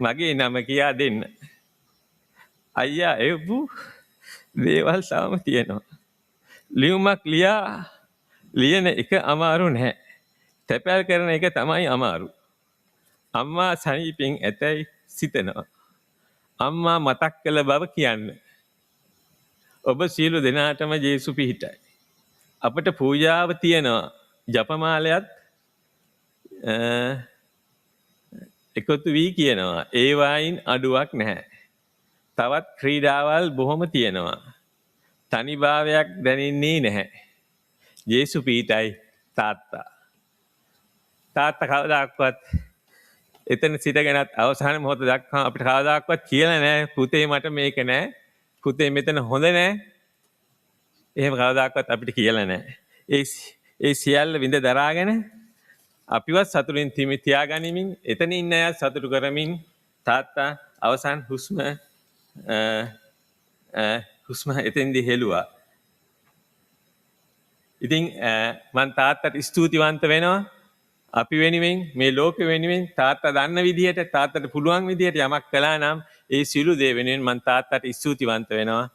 මගේ නම කියා දෙන්න. අයියා එව්වු දේවල් තාම තියෙනවා. ලියුමක් ලියන එක අමාරු නැහැ. තැපැල් කරන එක තමයි අමාරු. අම්මා සනීපෙන් ඇතැයි සිතනවා. අම්මා මතක් කළ බව කියන්න. ඔබ සියලු දෙනාටම ජේසු පිහිටයි. අපට පූජාව තියෙනවා. ජපමාලයත් එකතු වී කියනවා. ඒ වයින් අඩුවක් නැහැ. තවත් ක්‍රීඩාවල් බොහොම තියෙනවා. තනිභාවයක් දැනෙන්නේ නැහැ. ජේසු පිහිටයි තාත්තා. තාත්තා කවදාක්වත් එතන සිටගෙනත් අවසාන මොහොත දක්වා අපිට කවදාක්වත් කියලා නැහැ පුතේ මට මේක නැහැ. පුතේ මෙතන හොඳ නැහැ. එහෙම කවදාක්වත් අපිට කියලා නැහැ. ඒ සියල්ල විඳ දරාගෙන අපිවත් සතුටින් තියාගනිමින් එතන ඉන්න අය සතුටු කරමින් තාත්තා අවසන් හුස්ම එතෙන්දී හෙළුවා. ඉතින් මං තාත්තට ස්තුතිවන්ත වෙනවා. අපි වෙනුවෙන් මේ ලෝකෙ වෙනුවෙන් තාත්තා දන්න විදිහට තාත්තට පුළුවන් විදිහට යමක් කළා නම් ඒ සියලු දේ වෙනුවෙන් මං තාත්තට ස්තුතිවන්ත වෙනවා.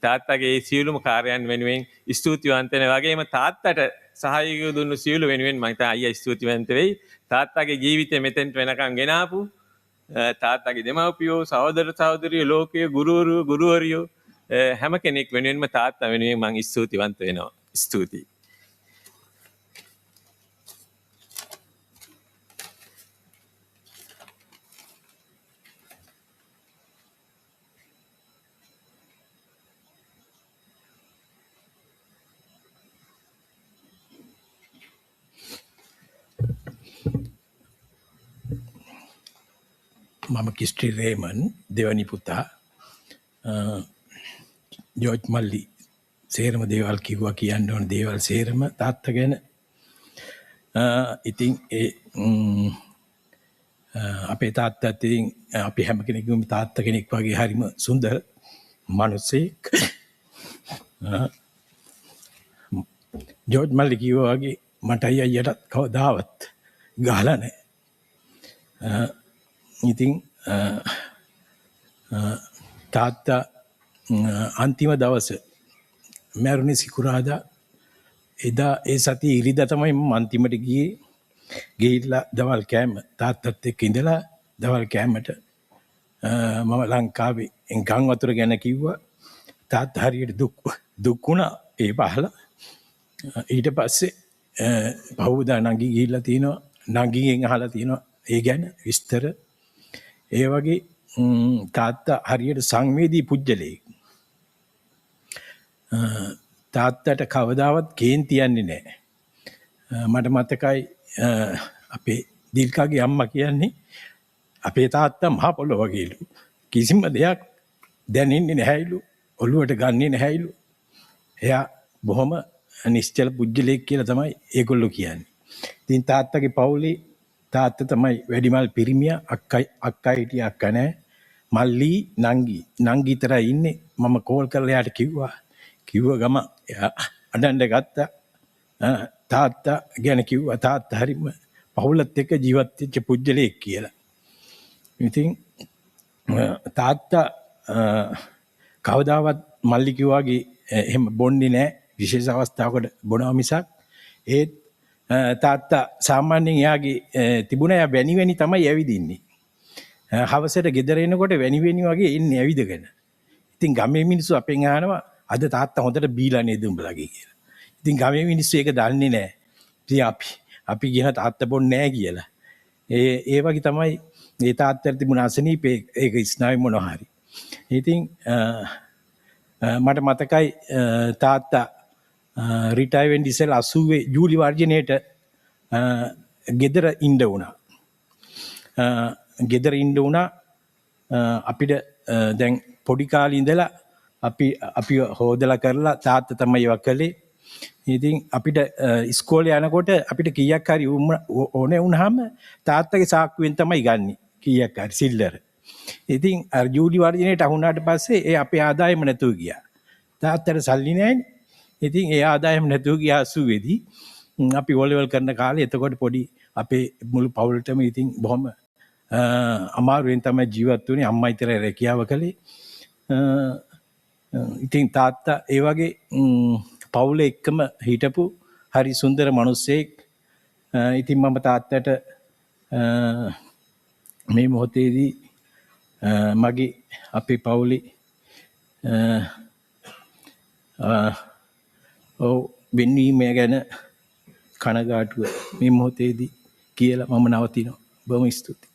තාත්තගේ සියලුම කාර්යයන් වෙනුවෙන් ස්තුතිවන්ත වෙන වගේම තාත්තට සහයෝගය දුන්නු සියලු වෙනුවෙන් මම අයියා ස්තුතිවන්ත වෙයි. තාත්තගේ ජීවිතය මෙතෙන්ට වෙනකන් ගෙනාපු තාත්තගේ දෙමව්පියෝ සහෝදර සහෝදරියෝ ලෝකයේ ගුරුවරියෝ හැම කෙනෙක් වෙනුවෙන්ම තාත්තා වෙනුවෙන් මම ස්තුතිවන්ත වෙනවා. ස්තුතියි. මම කිස්ටි රේමන් දෙවනි පුතා. ජෝර්ජ් මල්ලි සේරම දේවල් කිව්වා කියන්න ඕන දේවල් සේරම තාත්තා ගැන. ඉතින් අපේ තාත්තත් ඉතින් අපි හැම කෙනෙකුම තාත්තා කෙනෙක් වගේ හරිම සුන්දර මිනිසෙක්. ජෝර්ජ් මල්ලි කිව්වා වගේ මට අයියටත් කවදාවත් ගහලා නැහැ. ඉතින් තාත්තා අන්තිම දවස මැරුණේ සිකුරාදා. එදා ඒ සතිය ඉරිදා තමයි මම අන්තිමට ගිහිල්ලා දවල් කෑම තාත්තත් එක්ක ඉඳලා දවල් කෑමට මම ලංකාවේ ගම් වතුර ගැන කිව්වා. තාත්තා හරියට දුක් වුණා ඒ පහලා. ඊට පස්සේ පහුවදා නංගි ගිහිල්ලා තිනවා. නංගිගෙන් අහලා තිනවා ඒ ගැන විස්තර. ඒ වගේ තාත්තා හරියට සංවේදී පුජ්‍යලෙක්. තාත්තට කවදාවත් කේන්ති යන්නේ නැහැ. මට මතකයි අපේ දිල්කාගේ අම්මා කියන්නේ අපේ තාත්තා මහ පොළොව වගේලු. කිසිම දෙයක් දැනෙන්නේ නැහැලු. ඔළුවට ගන්නේ නැහැලු. එයා බොහොම නිශ්චල පුජ්‍යලෙක් කියලා තමයි ඒගොල්ලෝ කියන්නේ. ඉතින් තාත්තගේ පවුලේ තාත්තා තමයි වැඩිමල් පිරිමියා. අක්කා හිටිය අක්කා නැහැ. මල්ලි නංගි විතරයි ඉන්නේ. මම කෝල් කරලා එයාට කිව්ව ගම එයා අඬන්න ගත්තා. තාත්තා ගැන කිව්වා තාත්තා හරිම පවුලත් එක්ක ජීවත් වෙච්ච පුජ්‍යලෙක් කියලා. ඉතින් තාත්තා කවදාවත් මල්ලි කිව්වාගේ එහෙම බොන්නේ නැහැ. විශේෂ අවස්ථාවකට බොනවා මිසක්. ඒත් තාත්තා සාමාන්‍යයෙන් එයාගේ තිබුණ එයා වැනි තමයි ඇවිදින්නේ. හවසට ගෙදර එනකොට වැනි වගේ එන්නේ ඇවිදගෙන. ඉතින් ගමේ මිනිස්සු අපෙන් අහනවා අද තාත්තා හොඳට බීලා නේද උඹලගේ කියලා. ඉතින් ගමේ මිනිස්සු ඒක දන්නේ නැහැ. ඉතින් අපි කියන තාත්තා බොන්නේ නැහැ කියලා. ඒ වගේ තමයි මේ තාත්තට තිබුණ අසනීපේ ඒක ස්නායු මොනවා හරි. ඉතින් මට මතකයි තාත්තා රිටයර් වෙන්න ඉස්සෙල්ලා 80 ජූලි වර්ජනයේට ගෙදර ඉන්න වුණා. ගෙදර ඉන්න වුණා අපිට දැන් පොඩි කාලේ ඉඳලා අපි හොදලා කරලා තාත්තා තමයි ඒවා කළේ. ඉතින් අපිට ඉස්කෝලේ යනකොට අපිට කීයක් හරි ඕනේ වුණාම තාත්තගේ සාක්කුවෙන් තමයි ගන්නෙ කීයක් හරි සිල්ලර. ඉතින් අර ජූලි වර්ජනයේට අහුණාට පස්සේ ඒ අපේ ආදායම නැතුව ගියා. තාත්තට සල්ලි නැහැනේ. ඉතින් ඒ ආදායම නැතුව ගියා 80 දී. අපි වොලිවල් කරන කාලේ එතකොට පොඩි අපේ මුළු පවුලටම ඉතින් බොහොම අමාරුවෙන් තමයි ජීවත් වුණේ. අම්මා ඉතර රැකියාව කළේ. ඉතින් තාත්තා ඒ වගේ පවුලේ එක්කම හිටපු හරි සුන්දර මිනිස්සෙක්. ඉතින් මම තාත්තට මේ මොහොතේදී මගේ අපේ පවුලේ වෙන්වීම ගැන කනගාටුව මේ මොහොතේදී කියලා මම නවතිනවා. බොහොම ස්තුතියි.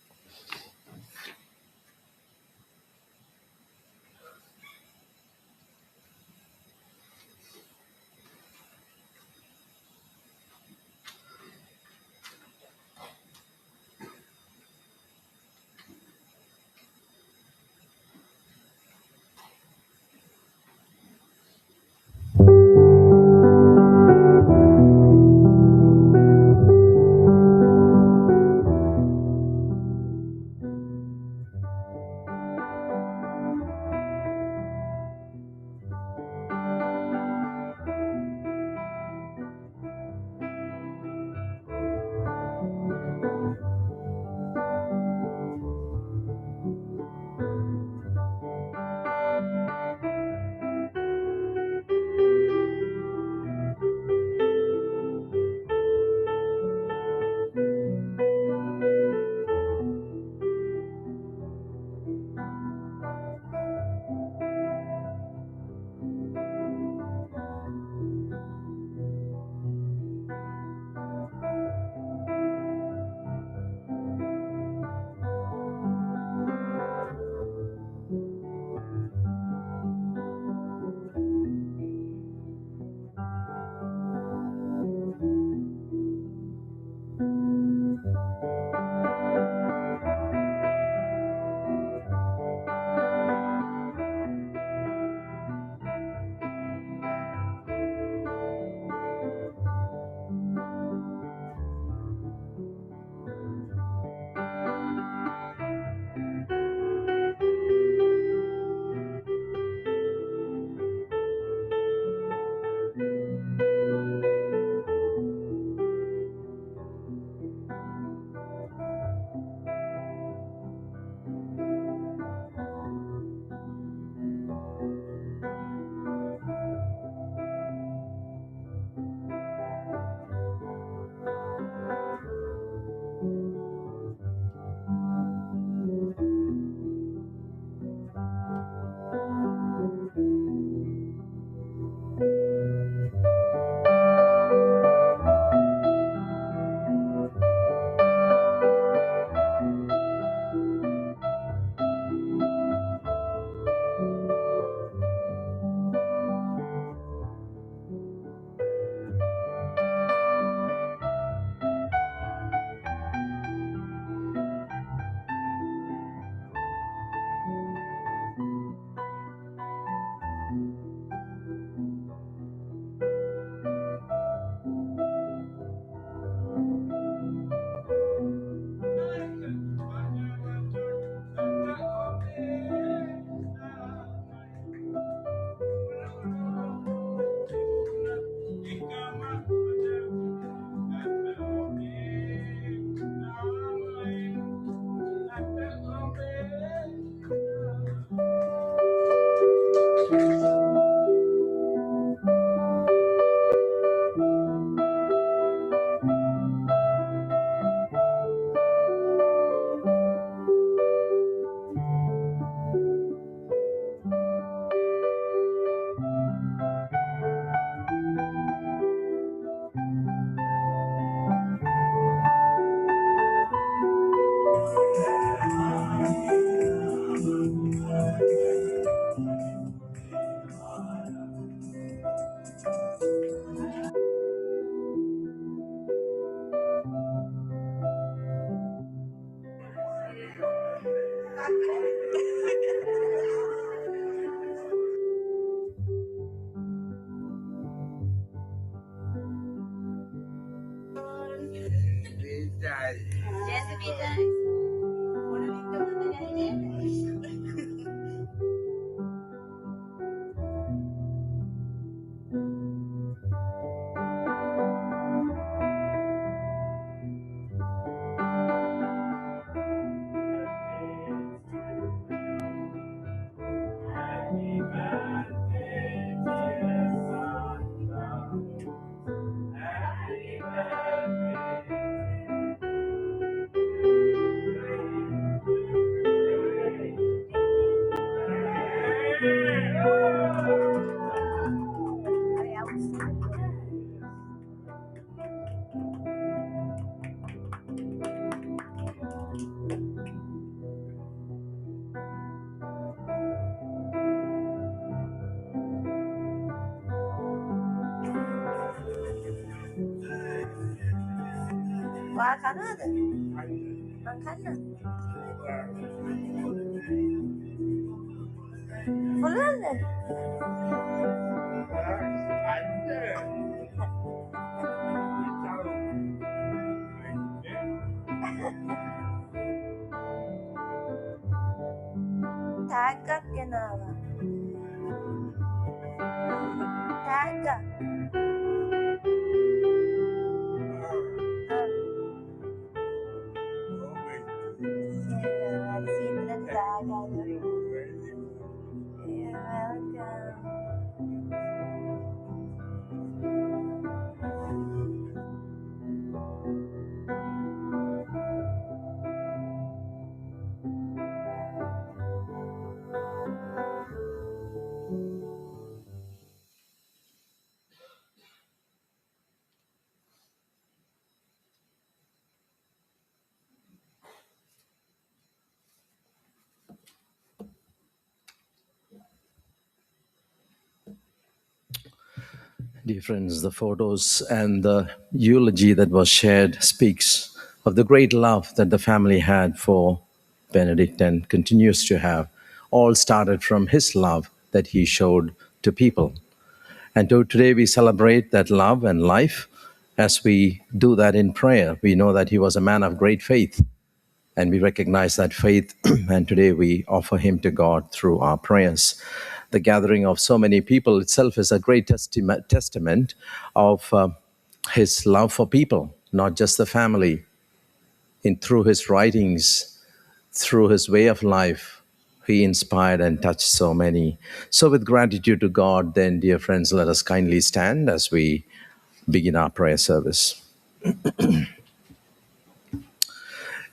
Dear friends, the photos and the eulogy that was shared speaks of the great love that the family had for Benedict and continues to have. All started from his love that he showed to people. And today we celebrate that love and life as we do that in prayer. We know that he was a man of great faith, and we recognize that faith, and today we offer him to God through our prayers. The gathering of so many people itself is a great testament of his love for people, not just the family. Through his writings, through his way of life, he inspired and touched so many. So with gratitude to God, then, dear friends, let us kindly stand as we begin our prayer service.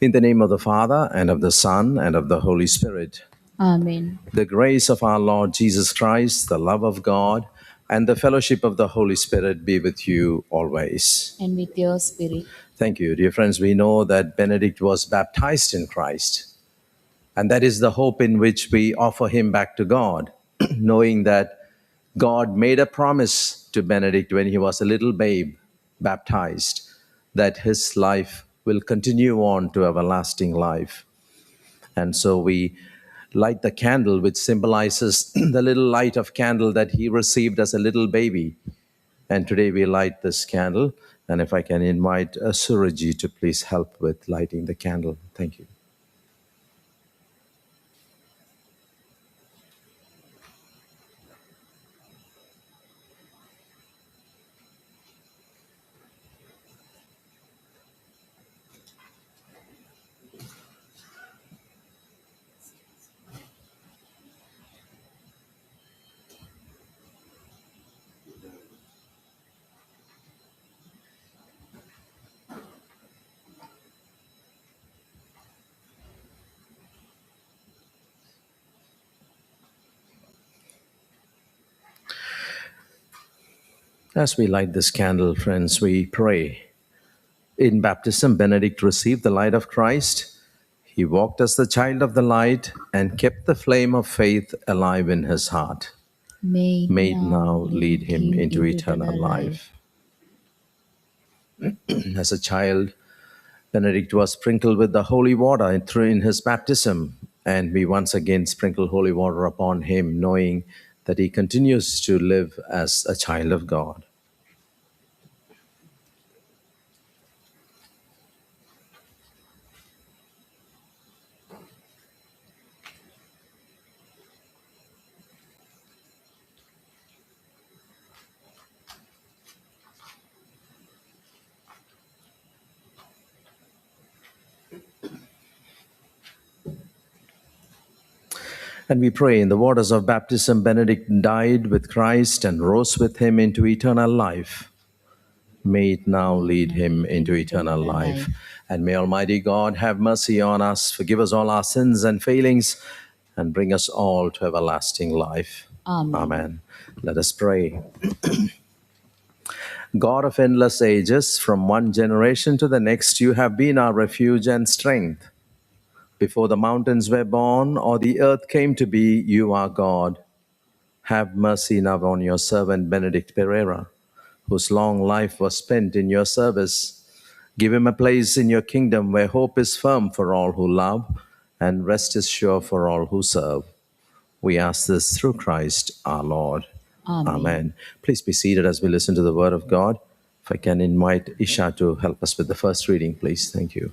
In the name of the Father, and of the Son, and of the Holy Spirit. Amen. The grace of our Lord Jesus Christ, the love of God, and the fellowship of the Holy Spirit be with you always. And with your spirit. Thank you. Dear friends, we know that Benedict was baptized in Christ. And that is the hope in which we offer him back to God, knowing that God made a promise to Benedict when he was a little babe, baptized, that his life will continue on to everlasting life. And so we light the candle, which symbolizes the little light of candle that he received as a little baby. And today we light this candle. And if I can invite Surajit to please help with lighting the candle. Thank you. As we light this candle, friends, we pray. In baptism, Benedict received the light of Christ. He walked as the child of the light and kept the flame of faith alive in his heart. May May it now lead him into eternal life. As a child, Benedict was sprinkled with the holy water in his baptism, and we once again sprinkle holy water upon him, knowing that he continues to live as a child of God. And we pray in the waters of baptism, Benedict died with Christ and rose with him into eternal life. May it now lead him into eternal life. And may Almighty God have mercy on us, forgive us all our sins and failings, and bring us all to everlasting life. Amen. Amen. Let us pray. God of endless ages, from one generation to the next, you have been our refuge and strength. Before the mountains were born or the earth came to be, you are God. Have mercy now on your servant Benedict Pereira, whose long life was spent in your service. Give him a place in your kingdom where hope is firm for all who love and rest is sure for all who serve. We ask this through Christ our Lord. Amen. Amen. Please be seated as we listen to the word of God. If I can invite Isha to help us with the first reading, please. Thank you.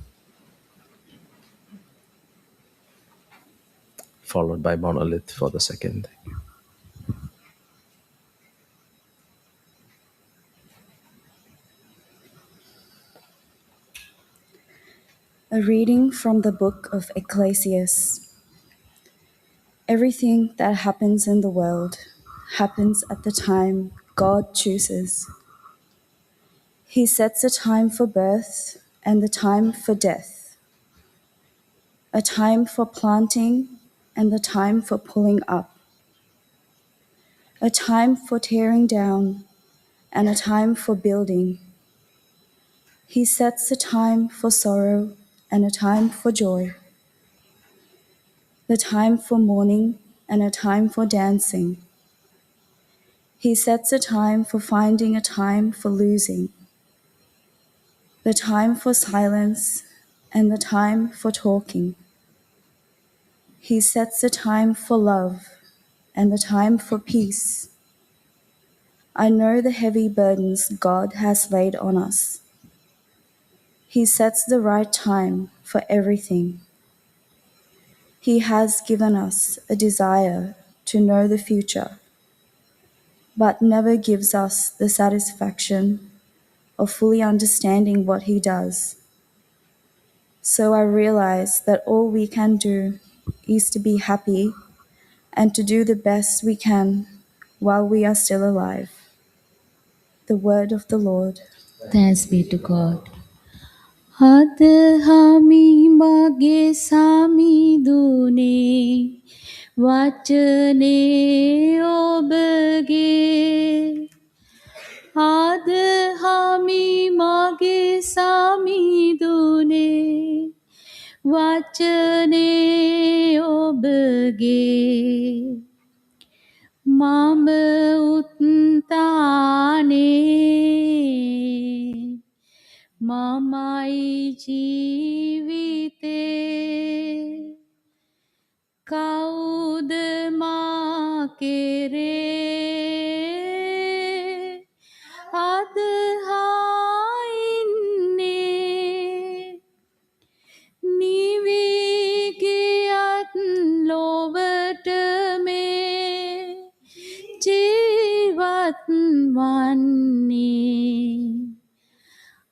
Followed by Monolith for the second. A reading from the book of Ecclesiastes. Everything that happens in the world happens at the time God chooses. He sets a time for birth and the time for death, a time for planting and the time for pulling up, a time for tearing down and a time for building. He sets a time for sorrow and a time for joy, the time for mourning and a time for dancing. He sets a time for finding, a time for losing, the time for silence and the time for talking. He sets a time for love and the time for peace. I know the heavy burdens God has laid on us. He sets the right time for everything. He has given us a desire to know the future, but never gives us the satisfaction of fully understanding what He does. So I realize that all we can do is to be happy and to do the best we can while we are still alive. The word of the Lord. Thanks be to God. අද හමි මගේ සමිඳුනේ වචනේ ඔබගේ අද හමි මගේ සමිඳුනේ වචනේ ඔබගේ මම උත්තානේ මමයි ජීවිතේ කවුද මා කෙරේ අදහා ඉන්නේ නිවි ගියත් ලොවට මේ ජීවත් වන්නේ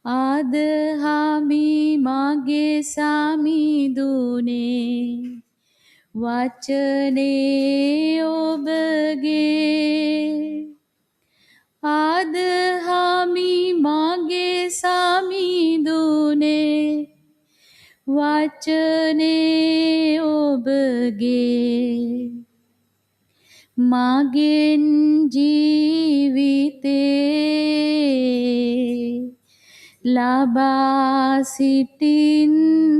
අද හමි මගේ සමිඳුනේ වචනේ ඔබගේ අද හමි මගේ සමිඳුනේ වචනේ ඔබගේ මගෙන් ජීවිතේ ලබා සිටින්නේ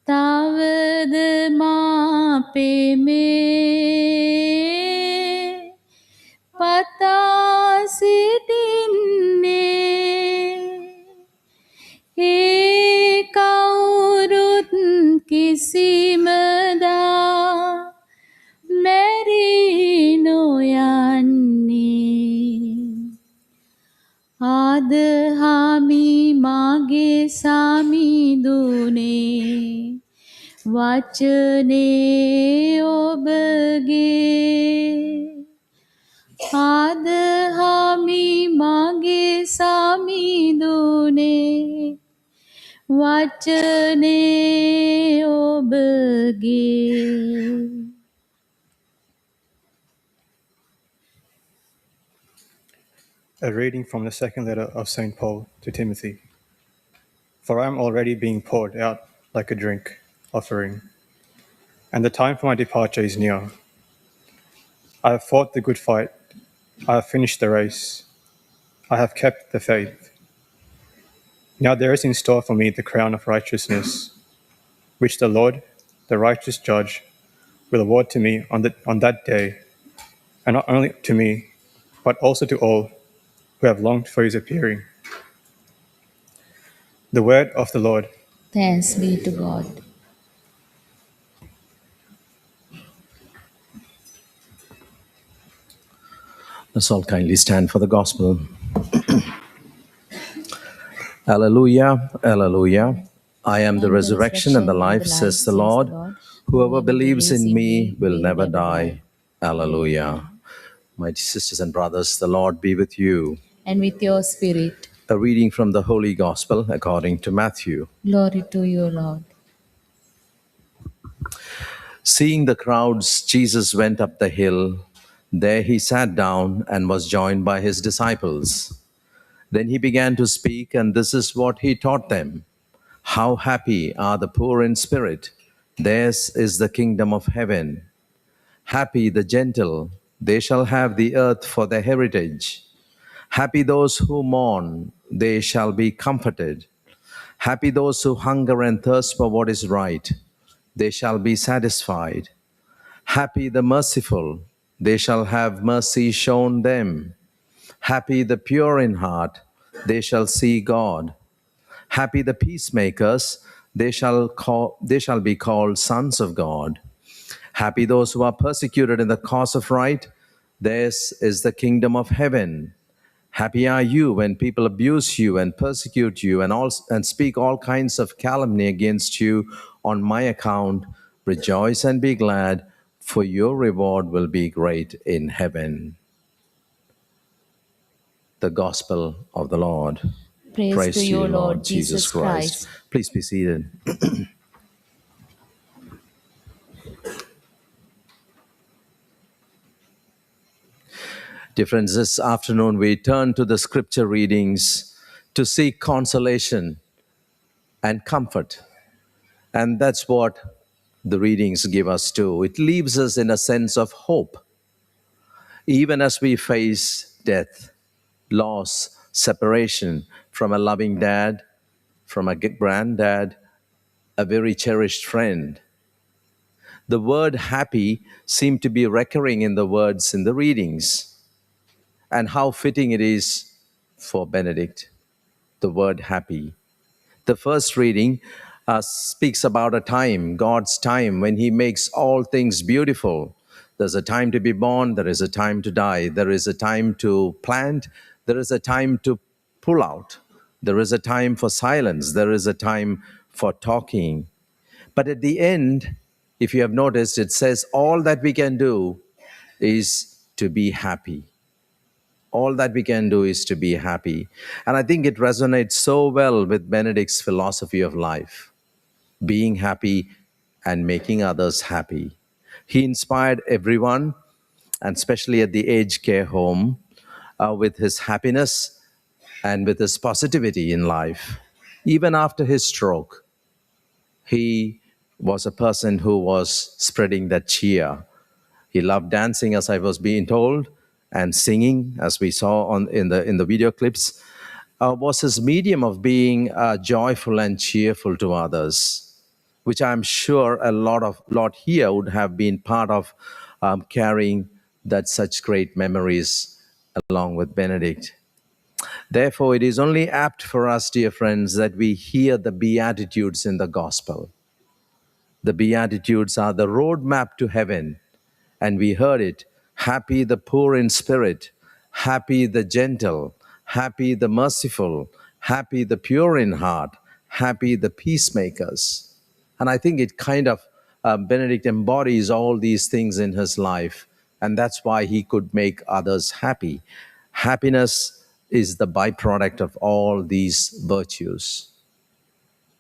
තවද මා පෙමේ පතා සිටින්නේ ඒ කවුරුත් කිසිමදා මැරී නොයන්නේ අද හමි මගේ සමිඳුනේ වචනේ ඔබගේ අද හමි මගේ සමිඳුනේ වචනේ ඔබගේ A reading from the second letter of St. Paul to Timothy. For I am already being poured out like a drink offering, and the time for my departure is near. I have fought the good fight, I have finished the race, I have kept the faith. Now there is in store for me the crown of righteousness, which the Lord, the righteous judge, will award to me on that day, and not only to me, but also to all who have longed for his appearing. The word of the Lord. Thanks be to God. Let's all kindly stand for the gospel. Alleluia, alleluia. I am the resurrection and the life, says the Lord. Whoever believes in me will never die. Alleluia. My sisters and brothers, the Lord be with you. And with your spirit. A reading from the Holy Gospel according to Matthew. Glory to you, Lord. Seeing the crowds, Jesus went up the hill. There he sat down and was joined by his disciples. Then he began to speak, and this is what he taught them. How happy are the poor in spirit! Theirs is the kingdom of heaven. Happy the gentle, they shall have the earth for their heritage. Happy those who mourn, they shall be comforted. Happy those who hunger and thirst for what is right, they shall be satisfied. Happy the merciful, they shall have mercy shown them. Happy the pure in heart, they shall see God. Happy the peacemakers, they shall be called sons of God. Happy those who are persecuted in the cause of right, theirs is the kingdom of heaven. Happy are you when people abuse you and persecute you and speak all kinds of calumny against you on my account. Rejoice and be glad, for your reward will be great in heaven. The Gospel of the Lord. Praise to you, Lord Jesus Christ. Please be seated. Dear friends, this afternoon we turn to the scripture readings to seek consolation and comfort. And that's what the readings give us too. It leaves us in a sense of hope. Even as we face death, loss, separation from a loving dad, from a granddad, a very cherished friend. The word happy seemed to be recurring in the words in the readings. And how fitting it is for Benedict, the word happy. The first reading speaks about a time, God's time, when he makes all things beautiful. There's a time to be born, there is a time to die, there is a time to plant, there is a time to pull out, there is a time for silence, there is a time for talking. But at the end, if you have noticed, it says all that we can do is to be happy. All that we can do is to be happy. And I think it resonates so well with Benedict's philosophy of life, being happy and making others happy. He inspired everyone, and especially at the aged care home, with his happiness and with his positivity in life. Even after his stroke, he was a person who was spreading that cheer. He loved dancing, as I was being told, and singing, as we saw in the video clips, was his medium of being joyful and cheerful to others, which I'm sure a lot here would have been part of carrying that such great memories along with Benedict. Therefore, it is only apt for us, dear friends, that we hear the Beatitudes in the Gospel. The Beatitudes are the roadmap to heaven, and we heard it. Happy the poor in spirit, happy the gentle, happy the merciful, happy the pure in heart, happy the peacemakers. And I think it kind of, Benedict embodies all these things in his life, and that's why he could make others happy. Happiness is the byproduct of all these virtues.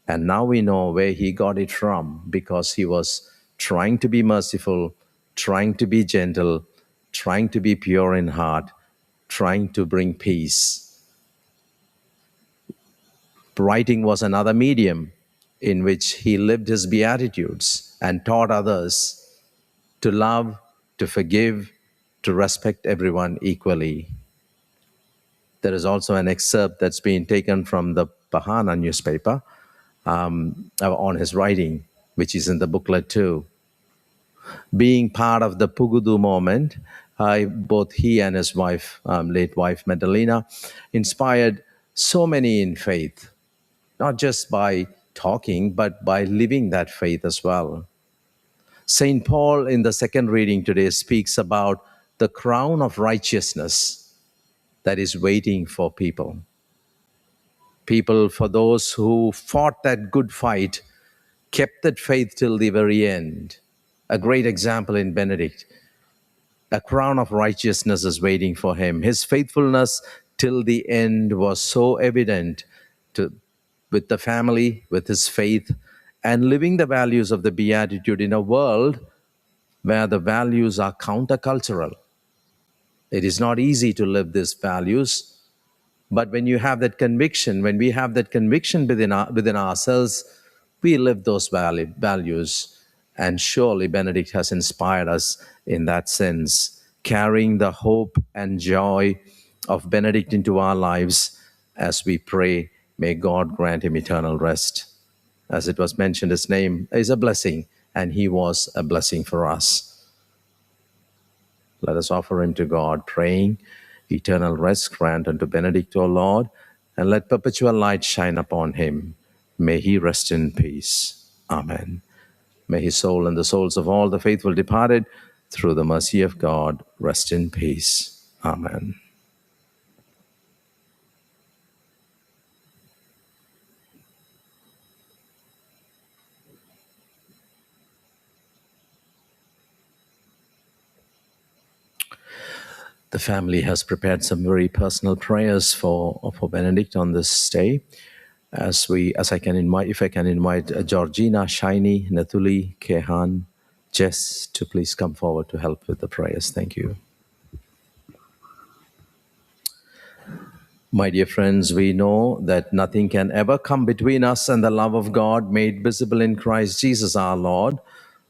And now we know where he got it from, because he was trying to be merciful, trying to be gentle, trying to be pure in heart, trying to bring peace. Writing was another medium in which he lived his beatitudes and taught others to love, to forgive, to respect everyone equally. There is also an excerpt that's been taken from the Pahana newspaper on his writing, which is in the booklet too. Being part of the Pugudu moment, both he and his wife, late wife Madalena, inspired so many in faith, not just by talking, but by living that faith as well. St. Paul in the second reading today speaks about the crown of righteousness that is waiting for people. People, for those who fought that good fight, kept that faith till the very end. A great example in Benedict. A crown of righteousness is waiting for him. His faithfulness till the end was so evident with the family, with his faith, and living the values of the Beatitude in a world where the values are countercultural. It is not easy to live these values, but when you have that conviction, when we have that conviction within ourselves, we live those values. And surely Benedict has inspired us in that sense, carrying the hope and joy of Benedict into our lives as we pray, may God grant him eternal rest. As it was mentioned, his name is a blessing, and he was a blessing for us. Let us offer him to God, praying, eternal rest grant unto Benedict, O Lord, and let perpetual light shine upon him. May he rest in peace. Amen. May his soul and the souls of all the faithful departed, through the mercy of God, rest in peace. Amen. The family has prepared some very personal prayers for Benedict on this day. If I can invite Georgina, Shiny, Nathuli, Kehan, Jess to please come forward to help with the prayers. Thank you. My dear friends, we know that nothing can ever come between us and the love of God made visible in Christ Jesus our Lord.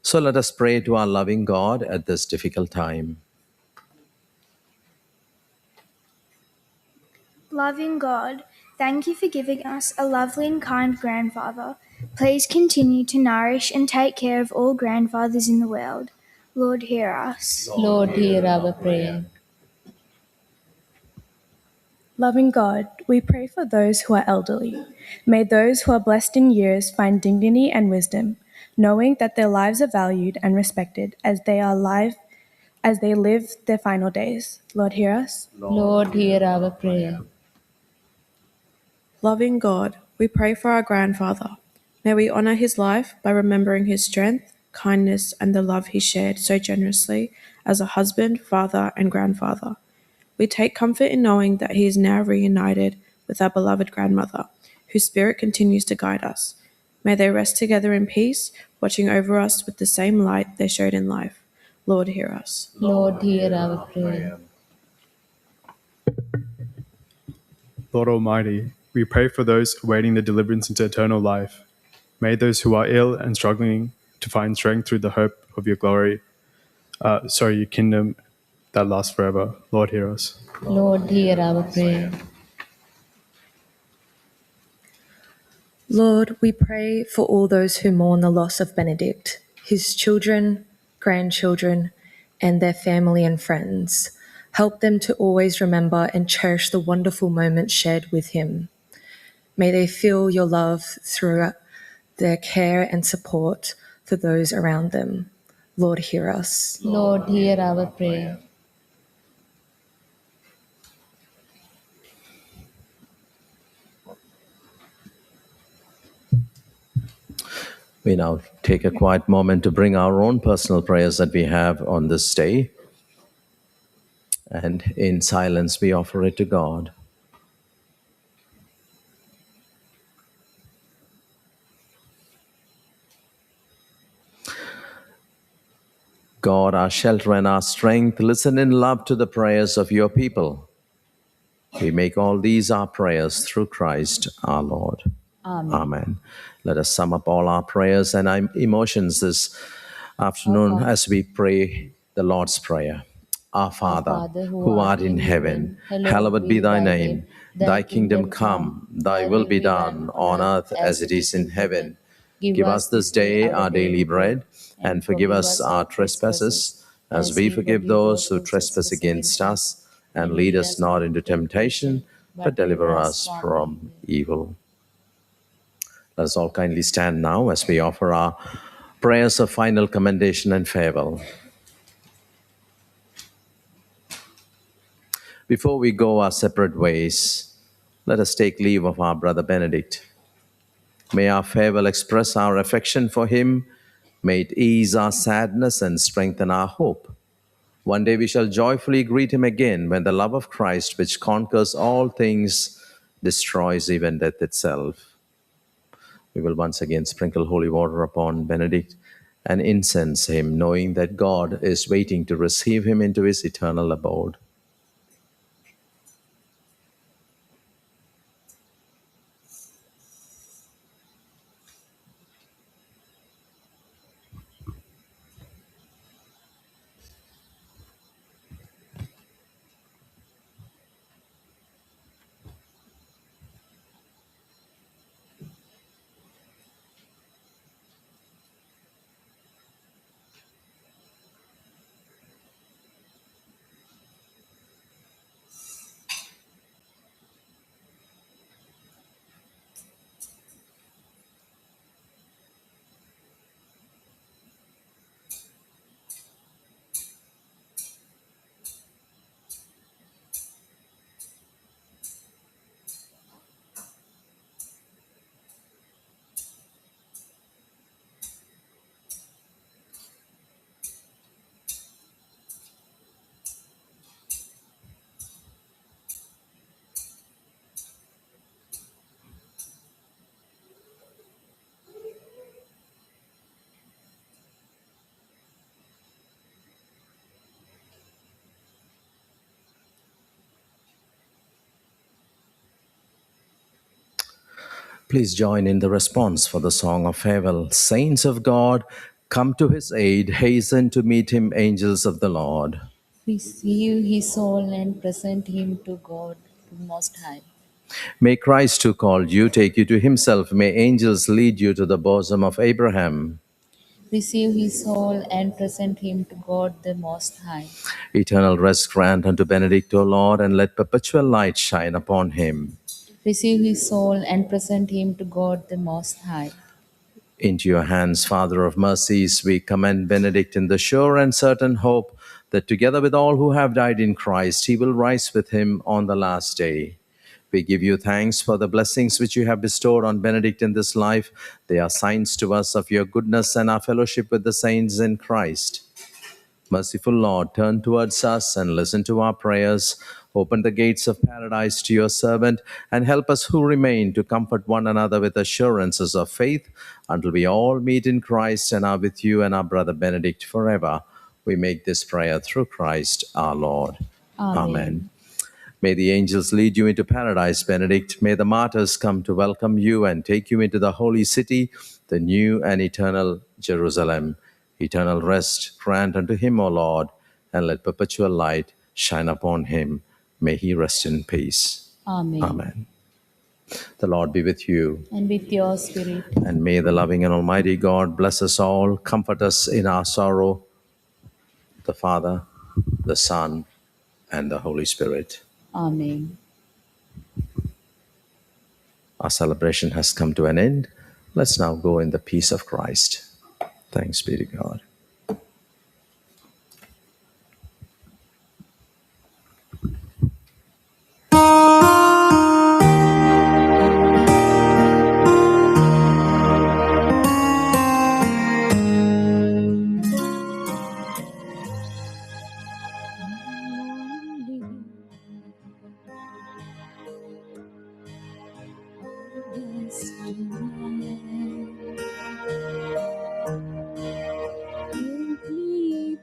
So let us pray to our loving God at this difficult time. Loving God, thank you for giving us a lovely and kind grandfather. Please continue to nourish and take care of all grandfathers in the world. Lord, hear us. Lord, hear our prayer. Loving God, we pray for those who are elderly. May those who are blessed in years find dignity and wisdom, knowing that their lives are valued and respected as they live their final days. Lord, hear us. Lord, hear our prayer. Loving God, we pray for our grandfather. May we honor his life by remembering his strength, kindness, and the love he shared so generously as a husband, father, and grandfather. We take comfort in knowing that he is now reunited with our beloved grandmother, whose spirit continues to guide us. May they rest together in peace, watching over us with the same light they showed in life. Lord, hear us. Lord, hear our prayer. Lord Almighty, we pray for those awaiting the deliverance into eternal life. May those who are ill and struggling to find strength through the hope of your glory, your kingdom that lasts forever. Lord, hear us. Lord, hear our prayer. Lord, we pray for all those who mourn the loss of Benedict, his children, grandchildren, and their family and friends. Help them to always remember and cherish the wonderful moments shared with him. May they feel your love through their care and support for those around them. Lord, hear us. Lord, hear our prayer. We now take a quiet moment to bring our own personal prayers that we have on this day. And in silence, we offer it to God. God, our shelter and our strength, listen in love to the prayers of your people. We make all these our prayers through Christ our Lord. Amen. Amen. Let us sum up all our prayers and our emotions this afternoon as we pray the Lord's Prayer. Our Father, Father, who art in heaven, hallowed be thy name. Thy kingdom come, thy will be done on earth as it is in heaven. Give us this day our daily bread, and forgive us our trespasses, as we forgive those who trespass against us. And lead us not into temptation, but deliver us from evil. Let us all kindly stand now as we offer our prayers of final commendation and farewell. Before we go our separate ways, let us take leave of our brother Benedict. May our farewell express our affection for him. May it ease our sadness and strengthen our hope. One day we shall joyfully greet him again when the love of Christ, which conquers all things, destroys even death itself. We will once again sprinkle holy water upon Benedict and incense him, knowing that God is waiting to receive him into his eternal abode. Please join in the response for the song of farewell. Saints of God, come to his aid, hasten to meet him, angels of the Lord. Receive his soul and present him to God the Most High. May Christ, who called you, take you to himself. May angels lead you to the bosom of Abraham. Receive his soul and present him to God the Most High. Eternal rest grant unto Benedict, O Lord, and let perpetual light shine upon him. Receive his soul and present him to God the Most High. Into your hands, Father of mercies, we commend Benedict in the sure and certain hope that together with all who have died in Christ, he will rise with him on the last day. We give you thanks for the blessings which you have bestowed on Benedict in this life. They are signs to us of your goodness and our fellowship with the saints in Christ. Merciful Lord, turn towards us and listen to our prayers. Open the gates of paradise to your servant and help us who remain to comfort one another with assurances of faith until we all meet in Christ and are with you and our brother Benedict forever. We make this prayer through Christ our Lord. Amen. May the angels lead you into paradise, Benedict. May the martyrs come to welcome you and take you into the holy city, the new and eternal Jerusalem. Eternal rest grant unto him, O Lord, and let perpetual light shine upon him. May he rest in peace. Amen. Amen. The Lord be with you. And with your spirit. And may the loving and almighty God bless us all, comfort us in our sorrow, the Father, the Son, and the Holy Spirit. Amen. Our celebration has come to an end. Let's now go in the peace of Christ. Thanks be to God. Simply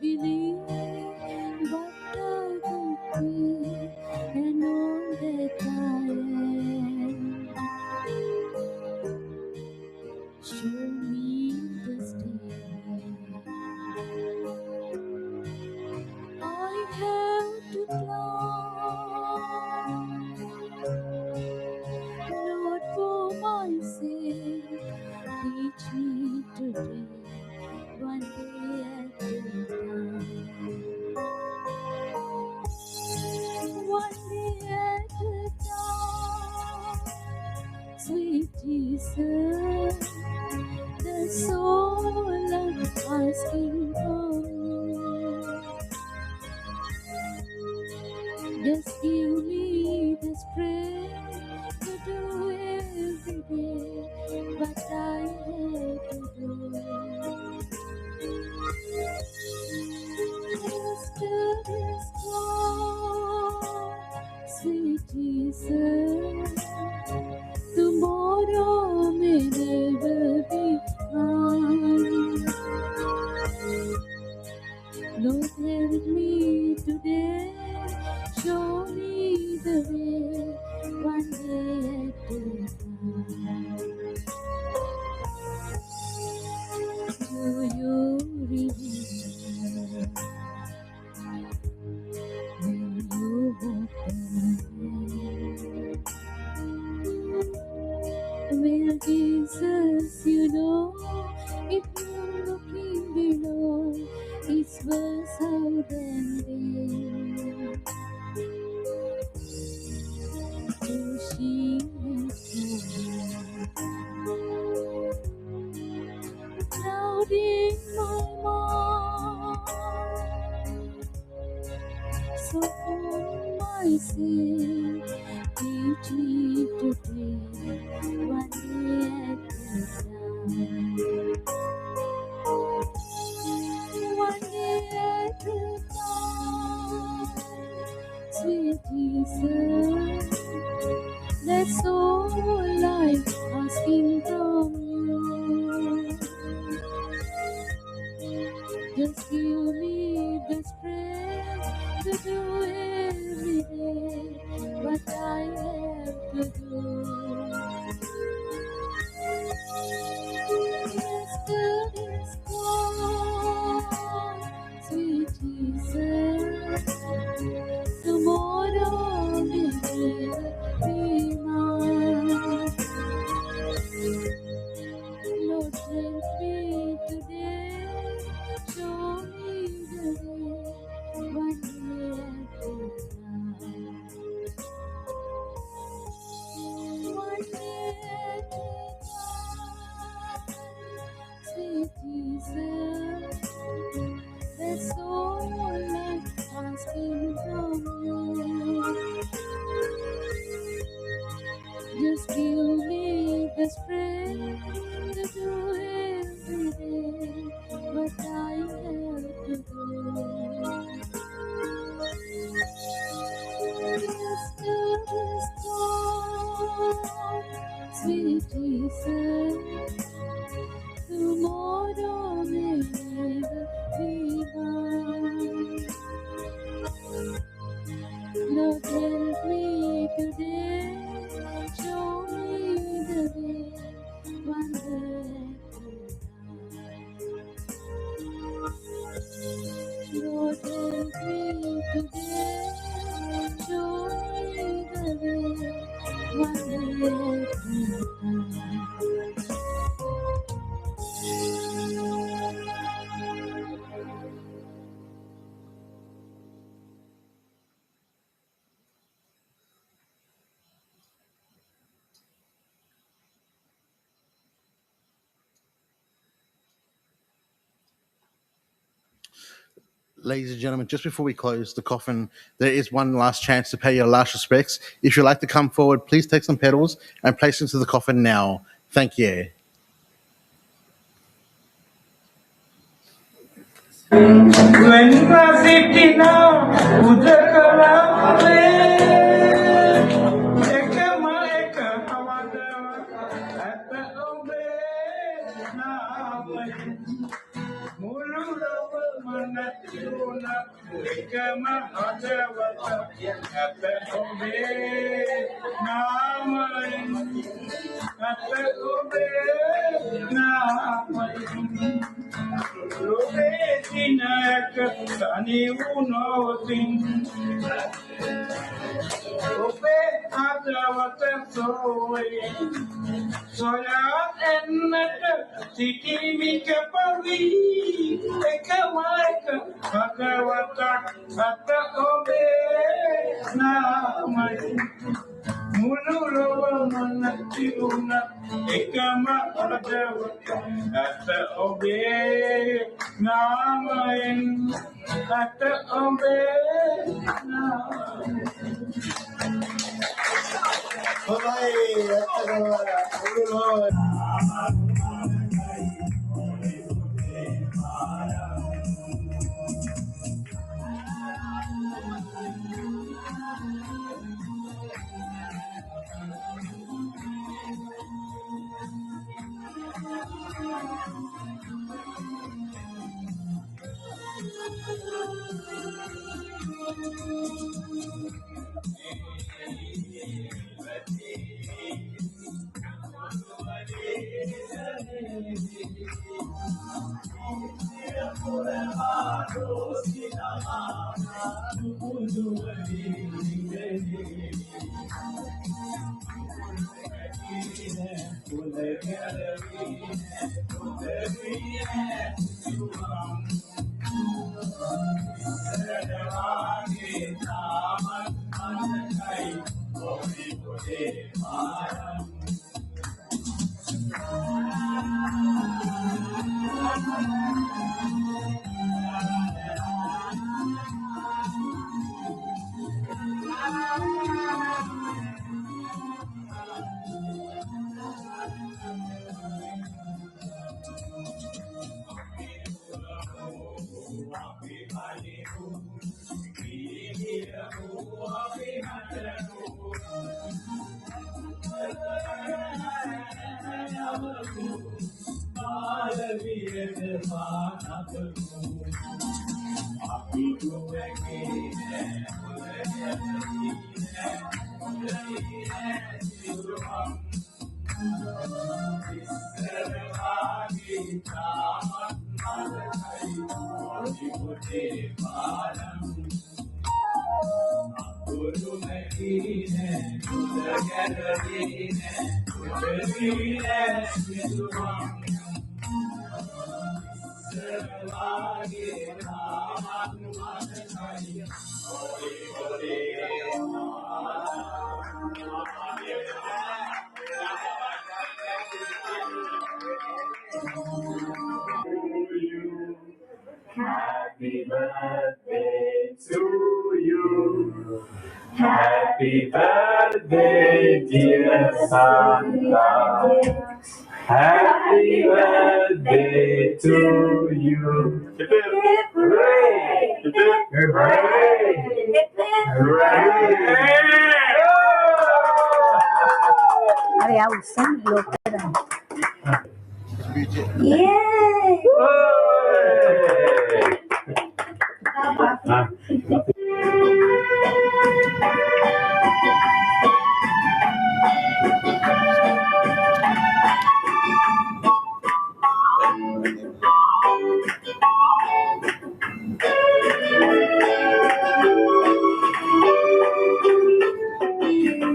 Just give me the strength to do every day what I have to do. Yesterday's gone, sweet Jesus. Tomorrow may never be mine. Lord, help me today. Show me the way, one day at a time. Do you remember when you walked away? Well, Jesus, you know, if you're looking below, it's worse out than there. Pushing and clouding my mind. So for my sake, teach me today, one day at a time. One day at a time, sweet Jesus, that's all I'm asking from you. Just give me the strength to do every day what I have to do. Yesterday's gone, sweet Jesus. Tomorrow may never be mine. Lord, help me today. Show me the way, one day at a time. One day at a time, sweet Jesus. That's all I'm asking from you. Just give me the strength to do every day what I have to do. Yesterday's gone, sweet Jesus. Tomorrow may never be mine. Lord, help me today. Show me the way, one day at a time. Lord, help me today. Show me the way, one day at a time. Ladies and gentlemen, just before we close the coffin, there is one last chance to pay your last respects. If you'd like to come forward, please take some petals and place them into the coffin now. Thank you. මුළු ලොවම නැති වුණත් එකම අදවත ඇත ඔබේ නාමයෙන් ඇත ඔබේ නාමයෙන් Happy birthday to you. Happy birthday, dear Santa. Happy birthday to you. Hooray! Hooray! Hooray! अरे यार उससे लोग कर रहे हैं।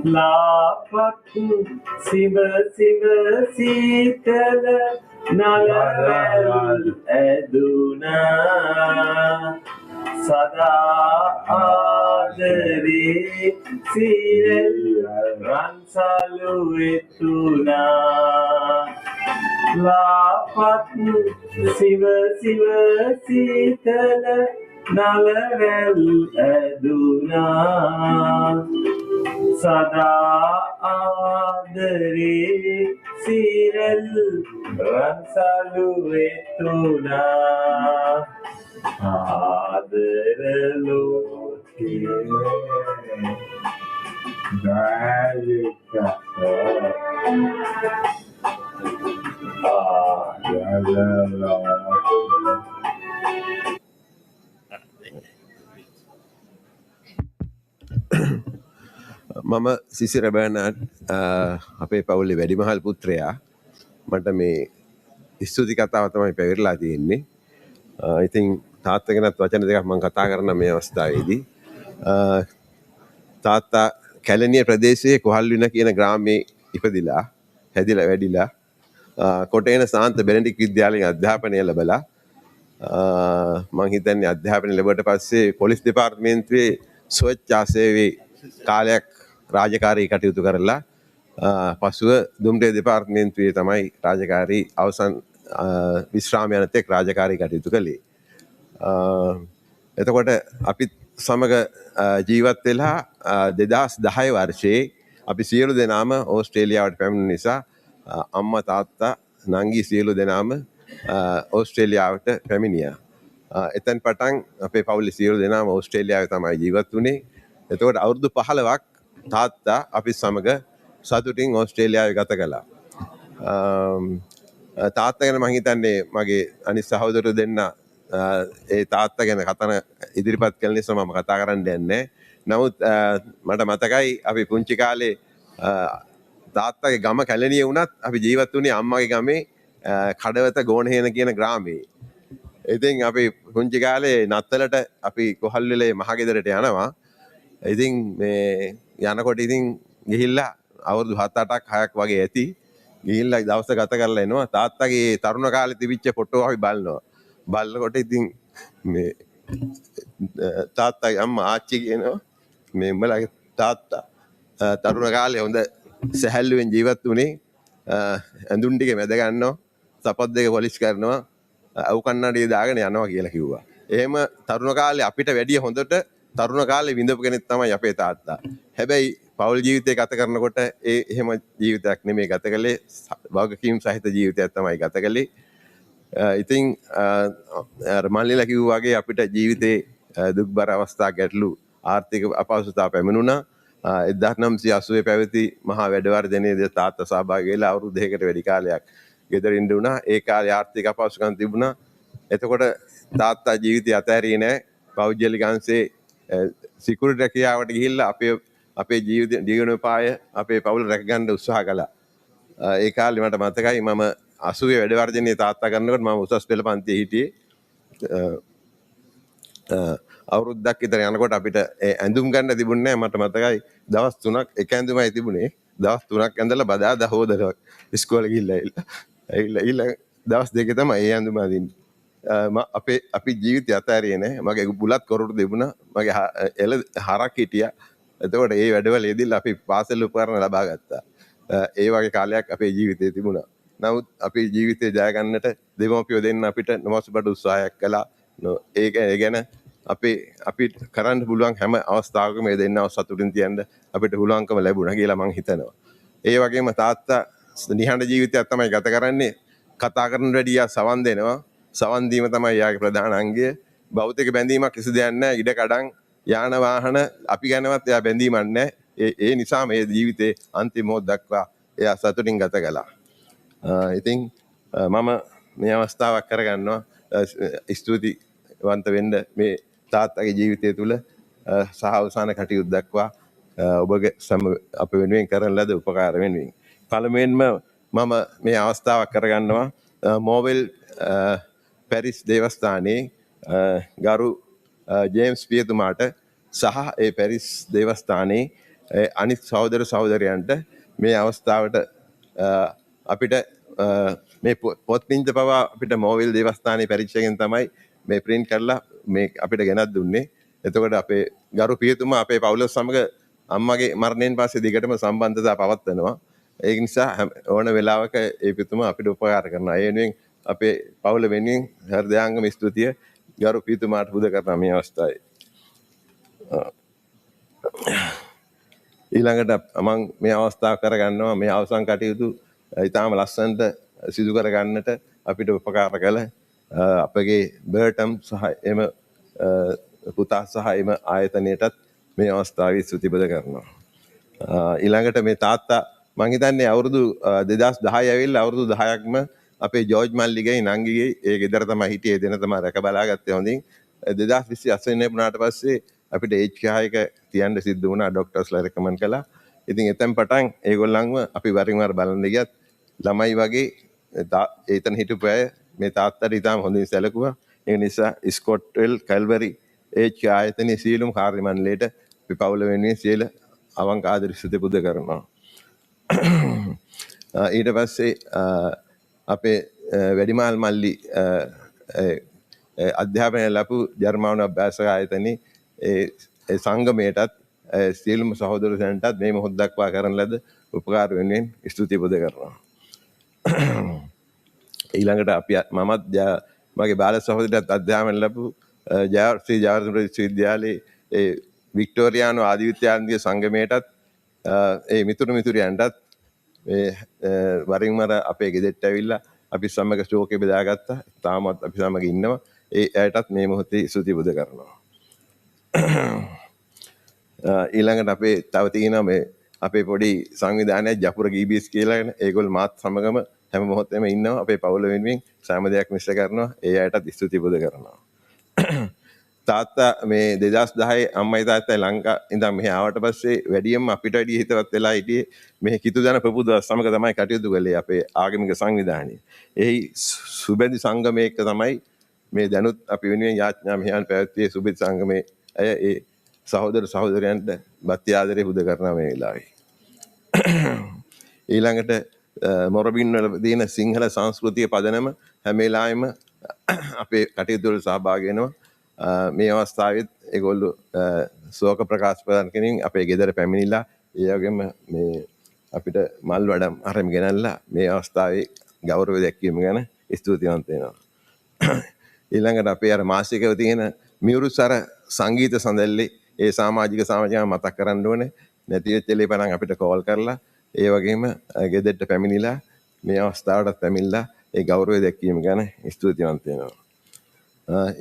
ලාපතු සිඹ සිඹ සීතල නලවැල් ඇදුනා සදා ආදරේ සිරල් රන්සලු වෙතුනා ලාපතු සිඹ සිඹ සීතල නලවැල් ඇදුනා සදා ආදරේ සිරල් රන්සලු වෙතුනා ආදර ලෝකේ ගායක මම සිසිර බර්නාඩ් අපේ පවුලේ වැඩිමහල් පුත්‍රයා මට මේ ස්තුති කතාව තමයි පැවරලා තියෙන්නේ. ඉතින් තාත්තගෙනත් වචන දෙකක් මම කතා කරන මේ අවස්ථාවේදී තාත්තා කැලණිය ප්‍රදේශයේ කොහල්වින කියන ග්‍රාමයේ ඉපදිලා හැදිලා වැඩිලා කොටේන සාන්ත බෙනඩික් විද්‍යාලයෙන් අධ්‍යාපනය ලැබලා මම හිතන්නේ අධ්‍යාපනය ලැබුවට පස්සේ පොලිස් දෙපාර්තමේන්තුවේ ස්වච්ඡා සේවයේ කාලයක් රාජකාරී කටයුතු කරලා පසුව දුම්රිය දෙපාර්තමේන්තුවේ තමයි රාජකාරී අවසන් විශ්‍රාම යන තෙක් රාජකාරී කටයුතු කළේ. එතකොට අපිත් සමග ජීවත් වෙලා 2010 වර්ෂයේ අපි සියලු දෙනාම ඕස්ට්‍රේලියාවට පැමිණෙන නිසා අම්මා තාත්තා නංගි සියලු දෙනාම ඕස්ට්‍රේලියාවට පැමිණියා. එතෙන් පටන් අපේ පවුලේ සියලු දෙනාම ඕස්ට්‍රේලියාවේ තමයි ජීවත් වුණේ. එතකොට අවුරුදු 15ක් තාත්තා අපි සමග සතුටින් ඕස්ට්‍රේලියාවේ ගත කළා. තාත්තා ගැන මම හිතන්නේ මගේ අනිත් සහෝදරයෝ දෙන්න ඒ තාත්තා ගැන කතන ඉදිරිපත් කළ නිසා මම කතා කරන්න යන්නේ. නමුත් මට මතකයි අපි පුංචි කාලේ තාත්තගේ ගම කැලණියේ වුණත් අපි ජීවත් වුණේ අම්මගේ ගමේ කඩවත ගෝණහේන කියන ග්‍රාමයේ. ඉතින් අපි පුංචි කාලේ නත්තලට අපි කොහල්විලේ මහගෙදරට යනවා. ඉතින් මේ යනකොට ඉතින් ගිහිල්ලා අවුරුදු 7-8ක් 6ක් වගේ ඇති. ගිහිල්ලා දවස් ගත කරලා එනවා. තාත්තගේ තරුණ කාලේ තිබිච්ච ෆොටෝ අපි බලනවා. බලනකොට ඉතින් මේ තාත්තගේ අම්මා ආච්චි කියනවා මේ උඹලගේ තාත්තා තරුණ කාලේ හොඳ සැහැල්ලුවෙන් ජීවත් වුණේ. ඇඳුම් ටික මැද ගන්නවා. සපත් දෙක පොලිෂ් කරනවා. අවු කන්නඩිය දාගෙන යනවා කියලා කිව්වා. එහෙම තරුණ කාලේ අපිට වැඩිය හොඳට තරුණ කාලේ විඳපු කෙනෙක් තමයි අපේ තාත්තා. හැබැයි පෞල් ජීවිතය ගත කරනකොට එහෙම ජීවිතයක් නෙමෙයි ගත කළේ. වගකීම් සහිත ජීවිතයක් තමයි ගත කළේ. ඉතින් මල්ලිලා කිව්වා වගේ අපිට ජීවිතේ දුක්බර අවස්ථා ගැටලු ආර්ථික අපහසුතාව පැමිණුණා. 1980 පැවති මහා වැඩවර්ධනයේදී තාත්තා සහභාගී වෙලා අවුරුදු දෙකකට වැඩි කාලයක් ගෙදර ඉඳ උනා. ඒ කාලේ ආර්ථික අපහසුකම් තිබුණා. එතකොට තාත්තා ජීවිතය අතහැරියේ නැහැ. පෞද්ගලික අංශේ සිකියුරිටි රැකියාවට ගිහිල්ලා අපේ ජීවනෝපාය අපේ පවුල රැකගන්න උත්සාහ කළා. ඒ කාලේ මට මතකයි මම 80 වැඩවර්ධනයේ තාත්තා කරනකොට මම උසස් පෙළ පන්තියේ හිටියේ. අවුරුද්දක් විතර යනකොට අපිට ඇඳුම් ගන්න තිබුණේ නැහැ. මට මතකයි දවස් 3ක් එක ඇඳුමයි තිබුණේ. දවස් 3ක් ඇඳලා බදාදා හොදලා ඉස්කෝලේ ගිහිල්ලා දවස් දෙකේ තමයි ඒ ඇඳුම අදින්නේ. අපි ජීවිතය අතහැරියේ නැහැ. මගේ බුලත් කොරටු තිබුණා. මගේ හරක් හිටියා. එතකොට ඒ වැඩවලදීලා අපි පාසල් උපකරණ ලබා ගත්තා. ඒ වගේ කාලයක් අපේ ජීවිතේ තිබුණා. නමුත් අපේ ජීවිතේ ජය ගන්නට දෙමව්පියෝ දෙන්න අපිට නොමසුබඩ උත්සාහයක් කළා. ඒ ගැන අපි කරන්න පුළුවන් හැම අවස්ථාවකම මේ දෙන්නව සතුටින් තියන්න අපිට පුළුවන්කම ලැබුණා කියලා මම හිතනවා. ඒ වගේම තාත්තා නිහඬ ජීවිතයක් තමයි ගත කරන්නේ. කතා කරන වැඩිය සවන් දෙනවා. සවන් දීම තමයි යාගේ ප්‍රධාන අංගය. භෞතික බැඳීමක් කිසි දෙයක් නැහැ. ඉඩ කඩන් යාන වාහන අපි ගැනවත් එයා බැඳීමක් නැහැ. ඒ නිසා මේ ජීවිතේ අන්තිම මොහොත දක්වා එයා සතුටින් ගත කළා. ඉතින් මම මේ අවස්ථාවක් කරගන්නවා ස්තුතිවන්ත වෙන්න මේ තාත්තගේ ජීවිතය තුළ සහ අවසාන කටයුතු දක්වා ඔබගේ අප වෙනුවෙන් කරන ලද උපකාර වෙනුවෙන්. පළමුවෙන්ම මම මේ අවස්ථාවක් කරගන්නවා මෝවෙල් පැරිස් දේවස්ථානයේ ගරු ජේම්ස් පියතුමාට සහ ඒ පැරිස් දේවස්ථානයේ අනිත් සහෝදර සහෝදරයන්ට මේ අවස්ථාවට අපිට මේ පොත් පින්ත පවා අපිට මෝවෙල් දේවස්ථානයේ පරිච්ඡේදයෙන් තමයි මේ print කරලා මේ අපිට ගෙනත් දුන්නේ. එතකොට අපේ ගරු පියතුමා අපේ පවුල සමග අම්මගේ මරණයෙන් පස්සේ දිගටම සම්බන්ධතාව පවත්වනවා. ඒක නිසා ඕන වෙලාවක ඒ පියතුමා අපිට උපකාර කරනවා. ඒ වෙනුවෙන් අපේ පවුල වෙනුවෙන් හෘදයාංගම ස්තුතිය ගරු පියතුමාට පුද කරනවා මේ අවස්ථාවේ. ඊළඟට මම මේ අවස්ථාව කරගන්නවා මේ අවසන් කටයුතු ඊටාම ලස්සනට සිදු කරගන්නට අපිට උපකාර කළ අපගේ බර්ටම් සහ එම පුතා සහ එම ආයතනයටත් මේ අවස්ථාවේ ස්තුතිපද කරනවා. ඊළඟට මේ තාත්තා මං හිතන්නේ අවුරුදු 2010 ඇවිල්ලා අවුරුදු 10ක්ම අපේ ජෝර්ජ් මල්ලිගේ නංගිගේ ඒ ගෙදර තමයි හිටියේ දෙන තමයි රැක බලාගත්තේ හොඳින්. 2028 වෙනි වුණාට පස්සේ අපිට HK1 තියන්න සිද්ධ වුණා. ડોක්ටර්ස්ලා රෙකමන්ඩ් කළා. ඉතින් එතෙන් පටන් ඒගොල්ලන්ව අපි වරින් වර බලන්න ගියත් ළමයි වගේ එතන හිටපු අය මේ තාත්තට ඉතාම හොඳින් සැලකුවා. ඒ නිසා ස්කොට්වෙල් කැල්වරි HK ආයතනයේ සියලුම කාර්ය මණ්ඩලයට අපි පවුල වෙනුවෙන් සියලු අවංක ආදර ස්තුති පුද කරනවා. ඊට පස්සේ අපේ වැඩිමාල් මල්ලි අධ්‍යාපනය ලැබු ජර්මානු අභ්‍යාසක ආයතනයේ ඒ සංගමයටත් සියලුම සහෝදරයන්ටත් මේ මොහොත දක්වා කරන ලද උපකාර වෙනුවෙන් ස්තුති පුද කරනවා. ඊළඟට අපි මමත් මගේ බාල සහෝදරයත් අධ්‍යාපනය ලැබු ශ්‍රී ජයවර්ධන විශ්වවිද්‍යාලයේ වික්ටෝරියානු ආදි විද්‍යාන්තික සංගමයටත් ඒ මිතුරියන්ටත් වරින් වර අපේ ගෙදරට ඇවිල්ලා අපි සමග ශෝකේ බෙදාගත්තා. තාමත් අපි සමග ඉන්නවා. ඒ අයටත් මේ මොහොතේ ස්තුති පුද කරනවා. ඊළඟට අපේ තව තියෙනවා මේ අපේ පොඩි සංවිධානයක් ජපුර ගීබීස් කියලා. ඒගොල්ලෝ මාත් සමගම හැම මොහොතෙම ඉන්නවා. අපේ පවුල වෙනුවෙන් සෑම දෙයක් මිශ්‍ර කරනවා. ඒ අයටත් ස්තුති පුද කරනවා. තාත්තා මේ 2010 අම්මයි තාත්තයි ලංකා ඉඳන් මෙහි ආවට පස්සේ වැඩියෙන්ම අපිට වැඩි හිතවත් වෙලා හිටියේ මෙහි කිතුදන ප්‍රබුද්ධ සමග තමයි කටයුතු කළේ අපේ ආගමික සංවිධානයේ. එහි සුබැඳි සංගමයක තමයි මේ දැනුත් අපි වෙනුවෙන් යාඥා මෙහෙයන් පැවැත්වියේ සුබැඳි සංගමයේ අය ඒ සහෝදර සහෝදරයන්ට බත්ති ආදරේ පුද කරනවා මේ වෙලාවේ. ඊළඟට මොරබින් වල තියෙන සිංහල සංස්කෘතිය පදනම හැම වෙලාවෙම අපේ කටයුතු වල සහභාගී වෙනවා. මේ අවස්ථාවෙත් ඒගොල්ලෝ ශෝක ප්‍රකාශ ප්‍රදාන කිරීම අපේ ගෙදර පැමිණිලා ඒ වගේම මේ අපිට මල් වඩම් අරන් ගෙනල්ලා මේ අවස්ථාවේ ගෞරවය දැක්වීම ගැන ස්තුතිවන්ත වෙනවා. ඊළඟට අපේ අර මාසිකව තියෙන මියුරුසර සංගීත සඳල්ලේ ඒ සමාජිකයන් මතක් කරන්න ඕනේ. නැති වෙච්ච ලේපණන් අපිට කෝල් කරලා ඒ වගේම ගෙදරට පැමිණිලා මේ අවස්ථාවටත් පැමිණිලා ඒ ගෞරවය දැක්වීම ගැන ස්තුතිවන්ත වෙනවා.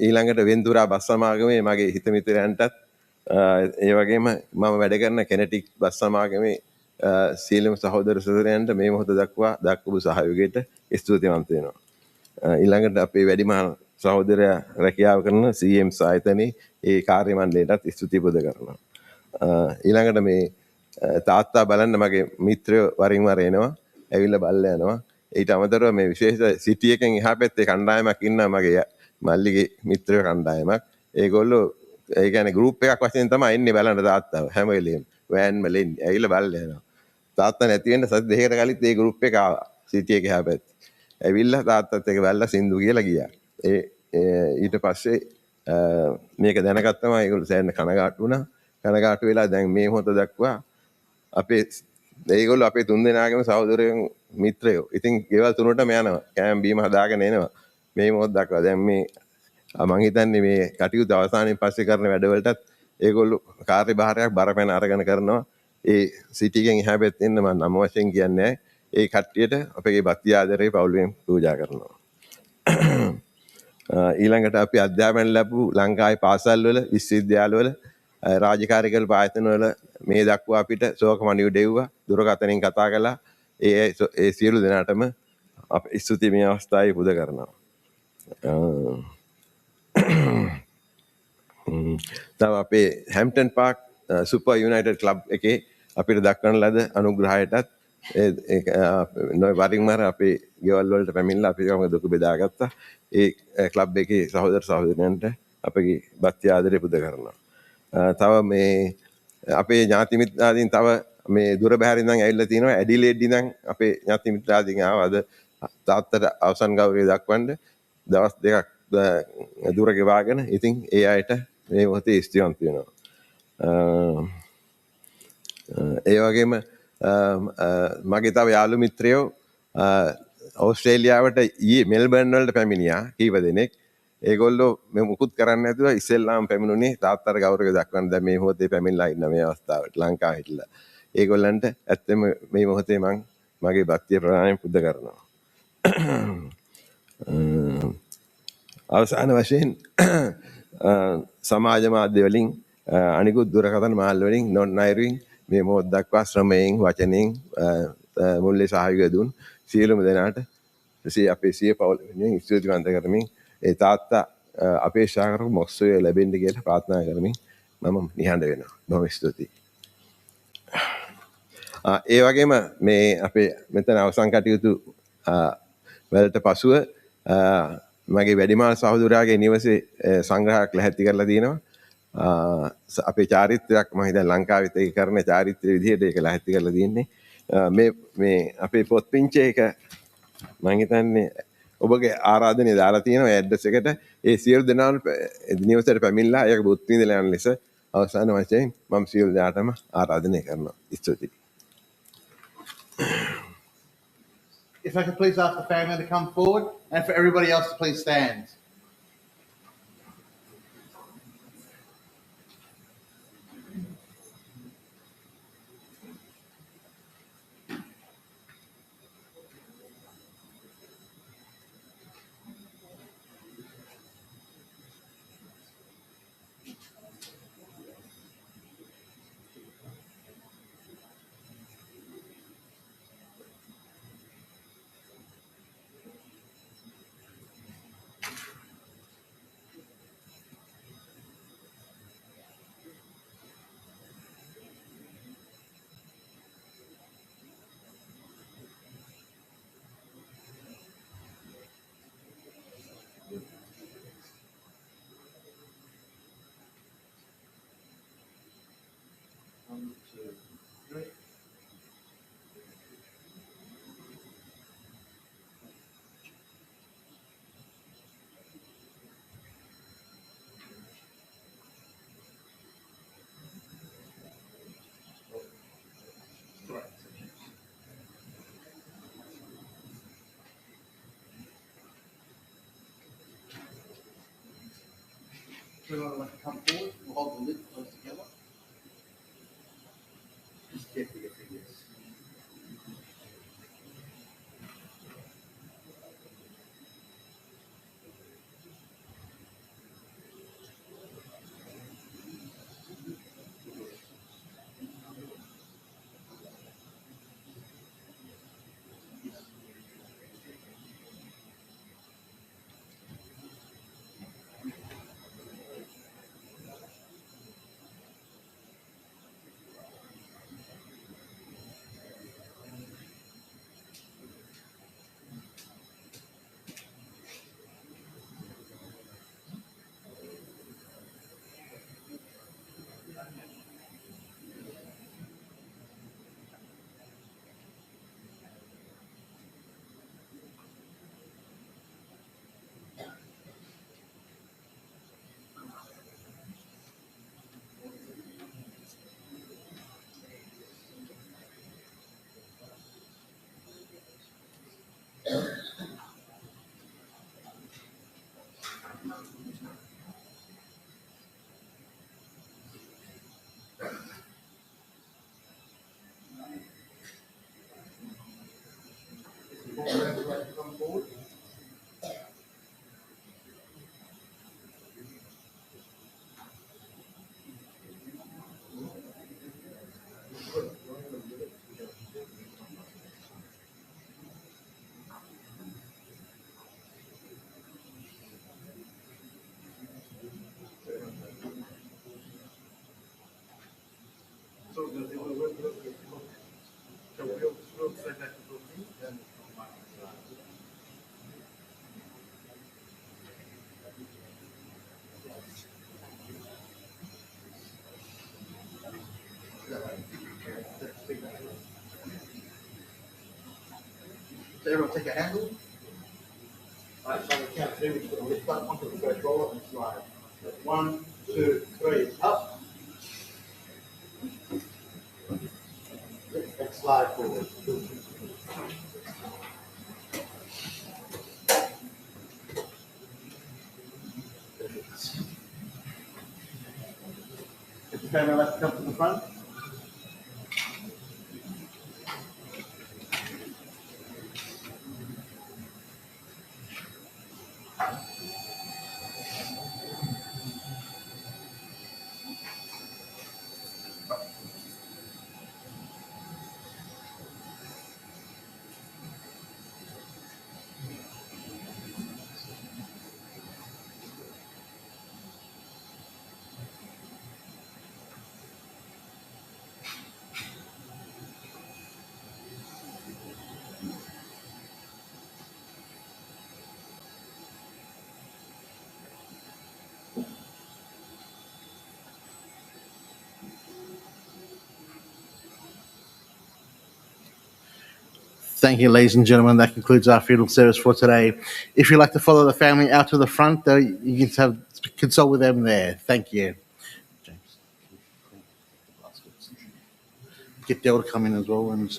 ඊළඟට වෙන්දුරා බස් සමාගමේ මගේ හිත මිතුරයන්ටත් ඒ වගේම මම වැඩ කරන කෙනෙටික් බස් සමාගමේ සීලම සහෝදර සහෝදරයන්ට මේ මොහොත දක්වා දක්වපු සහයෝගයට ස්තුතිවන්ත වෙනවා. ඊළඟට අපේ වැඩිමහල් සහෝදරයා රැකියාව කරන CMS ආයතනයේ ඒ කාර්ය මණ්ඩලයටත් ස්තුති පුද කරනවා. ඊළඟට මේ තාත්තා බලන්න මගේ මිත්‍රයෝ වරින් වර එනවා, ඇවිල්ලා බලලා යනවා. ඊට අමතරව මේ විශේෂ සිටි එකෙන් එහා පැත්තේ කණ්ඩායමක් ඉන්නවා මගේ මල්ලිගේ මිත්‍රයෝ කණ්ඩායමක්. ඒගොල්ලෝ ඒ කියන්නේ ගෲප් එකක් වශයෙන් තමයි ඉන්නේ බලන්න තාත්තව හැම වෙලෙම වෑන් වල ඉන්නේ. ඇවිල්ලා බලලා යනවා. තාත්තා නැති වෙන්න සති දෙකකට කලින් ඒ ගෲප් එක ආවා. සිටි එකේ එහා පැත්තේ. ඇවිල්ලා තාත්තත් එක්ක බලලා සින්දු කියලා ගියා. ඊට පස්සේ මේක දැනගත්තම ඒගොල්ලෝ සෑහෙන කනගාටු වුණා. කනගාටු වෙලා දැන් මේ මොහොත දක්වා අපේ ඒගොල්ලෝ අපේ තුන් දෙනාගේම සහෝදරයන් මිත්‍රයෝ. ඉතින් ගෙවල් තුනටම යනවා. කෑම බීම හදාගෙන එනවා. මේ මොහොත දක්වා දැන් මේ මම හිතන්නේ මේ කටයුතු අවසානයේ පස්සේ කරන වැඩවලටත් ඒගොල්ලෝ කාර්යභාරයක් බරපැන අරගෙන කරනවා. ඒ සිටි එකෙන් එහා පැත්තේ ඉන්න මම නම වශයෙන් කියන්නේ නැහැ. ඒ කට්ටියට අපේ බත්ති ආදරේ පවුලෙන් පූජා කරනවා. ඊළඟට අපි අධ්‍යාපනය ලැබු ලංකාවේ පාසල් වල විශ්වවිද්‍යාලවල රාජකාරී කළ ආයතන වල මේ දක්වා අපිට ශෝක මණියු දෙව්වා. දුරකථනයෙන් කතා කළා. ඒ සියලු දෙනාටම අපි ස්තුති මේ අවස්ථාවේ පුද කරනවා. තව අපේ හැම්ප්ටන් පාක් සුපර් යුනයිටඩ් ක්ලබ් එකේ අපිට දක්වන ලද අනුග්‍රහයටත් වරින් වර අපේ ගෙවල් වලට පැමිණලා අපි දුක බෙදාගත්තා. ඒ ක්ලබ් එකේ සහෝදර සහෝදරයන්ට අපගේ බත්ති ආදරේ පුද කරනවා. තව මේ අපේ ඥාති මිත්‍රාදීන් තව මේ දුර බැහැර ඉඳන් ඇවිල්ලා තිනවා. ඇඩිලේඩ් ඉඳන් අපේ ඥාති මිත්‍රාදීන් ආවා. අද තාත්තට අවසන් ගෞරවය දක්වන්න දවස් දෙකක් දුර ගෙවාගෙන ඉතින් ඒ අයට මේ මොහොතේ ස්තුතිවන්ත වෙනවා. ඒ වගේම මගේ තව යාළු මිත්‍රයෝ ඕස්ට්‍රේලියාවට ඊයේ මෙල්බර්න් වලට පැමිණියා කීප දෙනෙක්. ඒගොල්ලෝ මේ මුකුත් කරන්නේ නැතුව ඉස්සෙල්ලාම පැමිණුනේ තාත්තට ගෞරවය දක්වන්න. දැන් මේ මොහොතේ පැමිණලා ඉන්න මේ අවස්ථාවට ලංකාවේ හිටලා. ඒගොල්ලන්ට ඇත්තම මේ මොහොතේ මම මගේ භක්තිය ප්‍රාණය පුද කරනවා. අවසාන වශයෙන් සමාජ මාධ්‍ය වලින් අනිකුත් දුරකථන මාල් වලින් නොන් අයරින් මේ මොහොත දක්වා ශ්‍රමයෙන් වචනෙන් මුල්ලේ සහයෝගය දුන් සියලුම දෙනාට අපේ සිය පවුල වෙනුවෙන් ස්තුතිවන්ත කරමින් ඒ තාත්තා අපේක්ෂා කරපු මොක්ෂය ලැබෙන්න කියලා ප්‍රාර්ථනා කරමින් මම නිහඬ වෙනවා. බොහොම ස්තුතියි. ඒ වගේම මේ අපේ මෙතන අවසන් කටයුතු වලට පසුව මගේ වැඩිමහල් සහෝදරයාගේ නිවසේ සංග්‍රහයක් ලැහැත්ති කරලා තියෙනවා. අපේ චාරිත්‍රයක් මම හිතන්නේ ලංකාවෙත් ඒක කරන චාරිත්‍ර විදිහට ඒක ලැහැත්ති කරලා තියෙන්නේ. මේ අපේ පොත් පිංචේ එක මම හිතන්නේ ඔබගේ ආරාධනය දාලා තියෙනවා ඇඩ්‍රස් එකට. ඒ සියලු දෙනාම නිවසේට පැමිණලා ඒක බුත් විඳලා යන ලෙස අවසාන වශයෙන් මම සියලු දෙනාටම ආරාධනය කරනවා. ස්තුතියි. If I could please ask the family to come forward and for everybody else to please stand. Everyone want to come forward? We'll hold the lid close together. Just carefully get through this. Come forward. So we'll set that to me and so everyone take a handle. Right, so we count two, we'll lift up onto the first roller and slide. 1, 2, 3, up. And slide forward. If the camera left come to the front. Thank you, ladies and gentlemen. That concludes our funeral service for today. If you'd like to follow the family out to the front, though, you can consult with them there. Thank you. James. get Dell to come in as well. And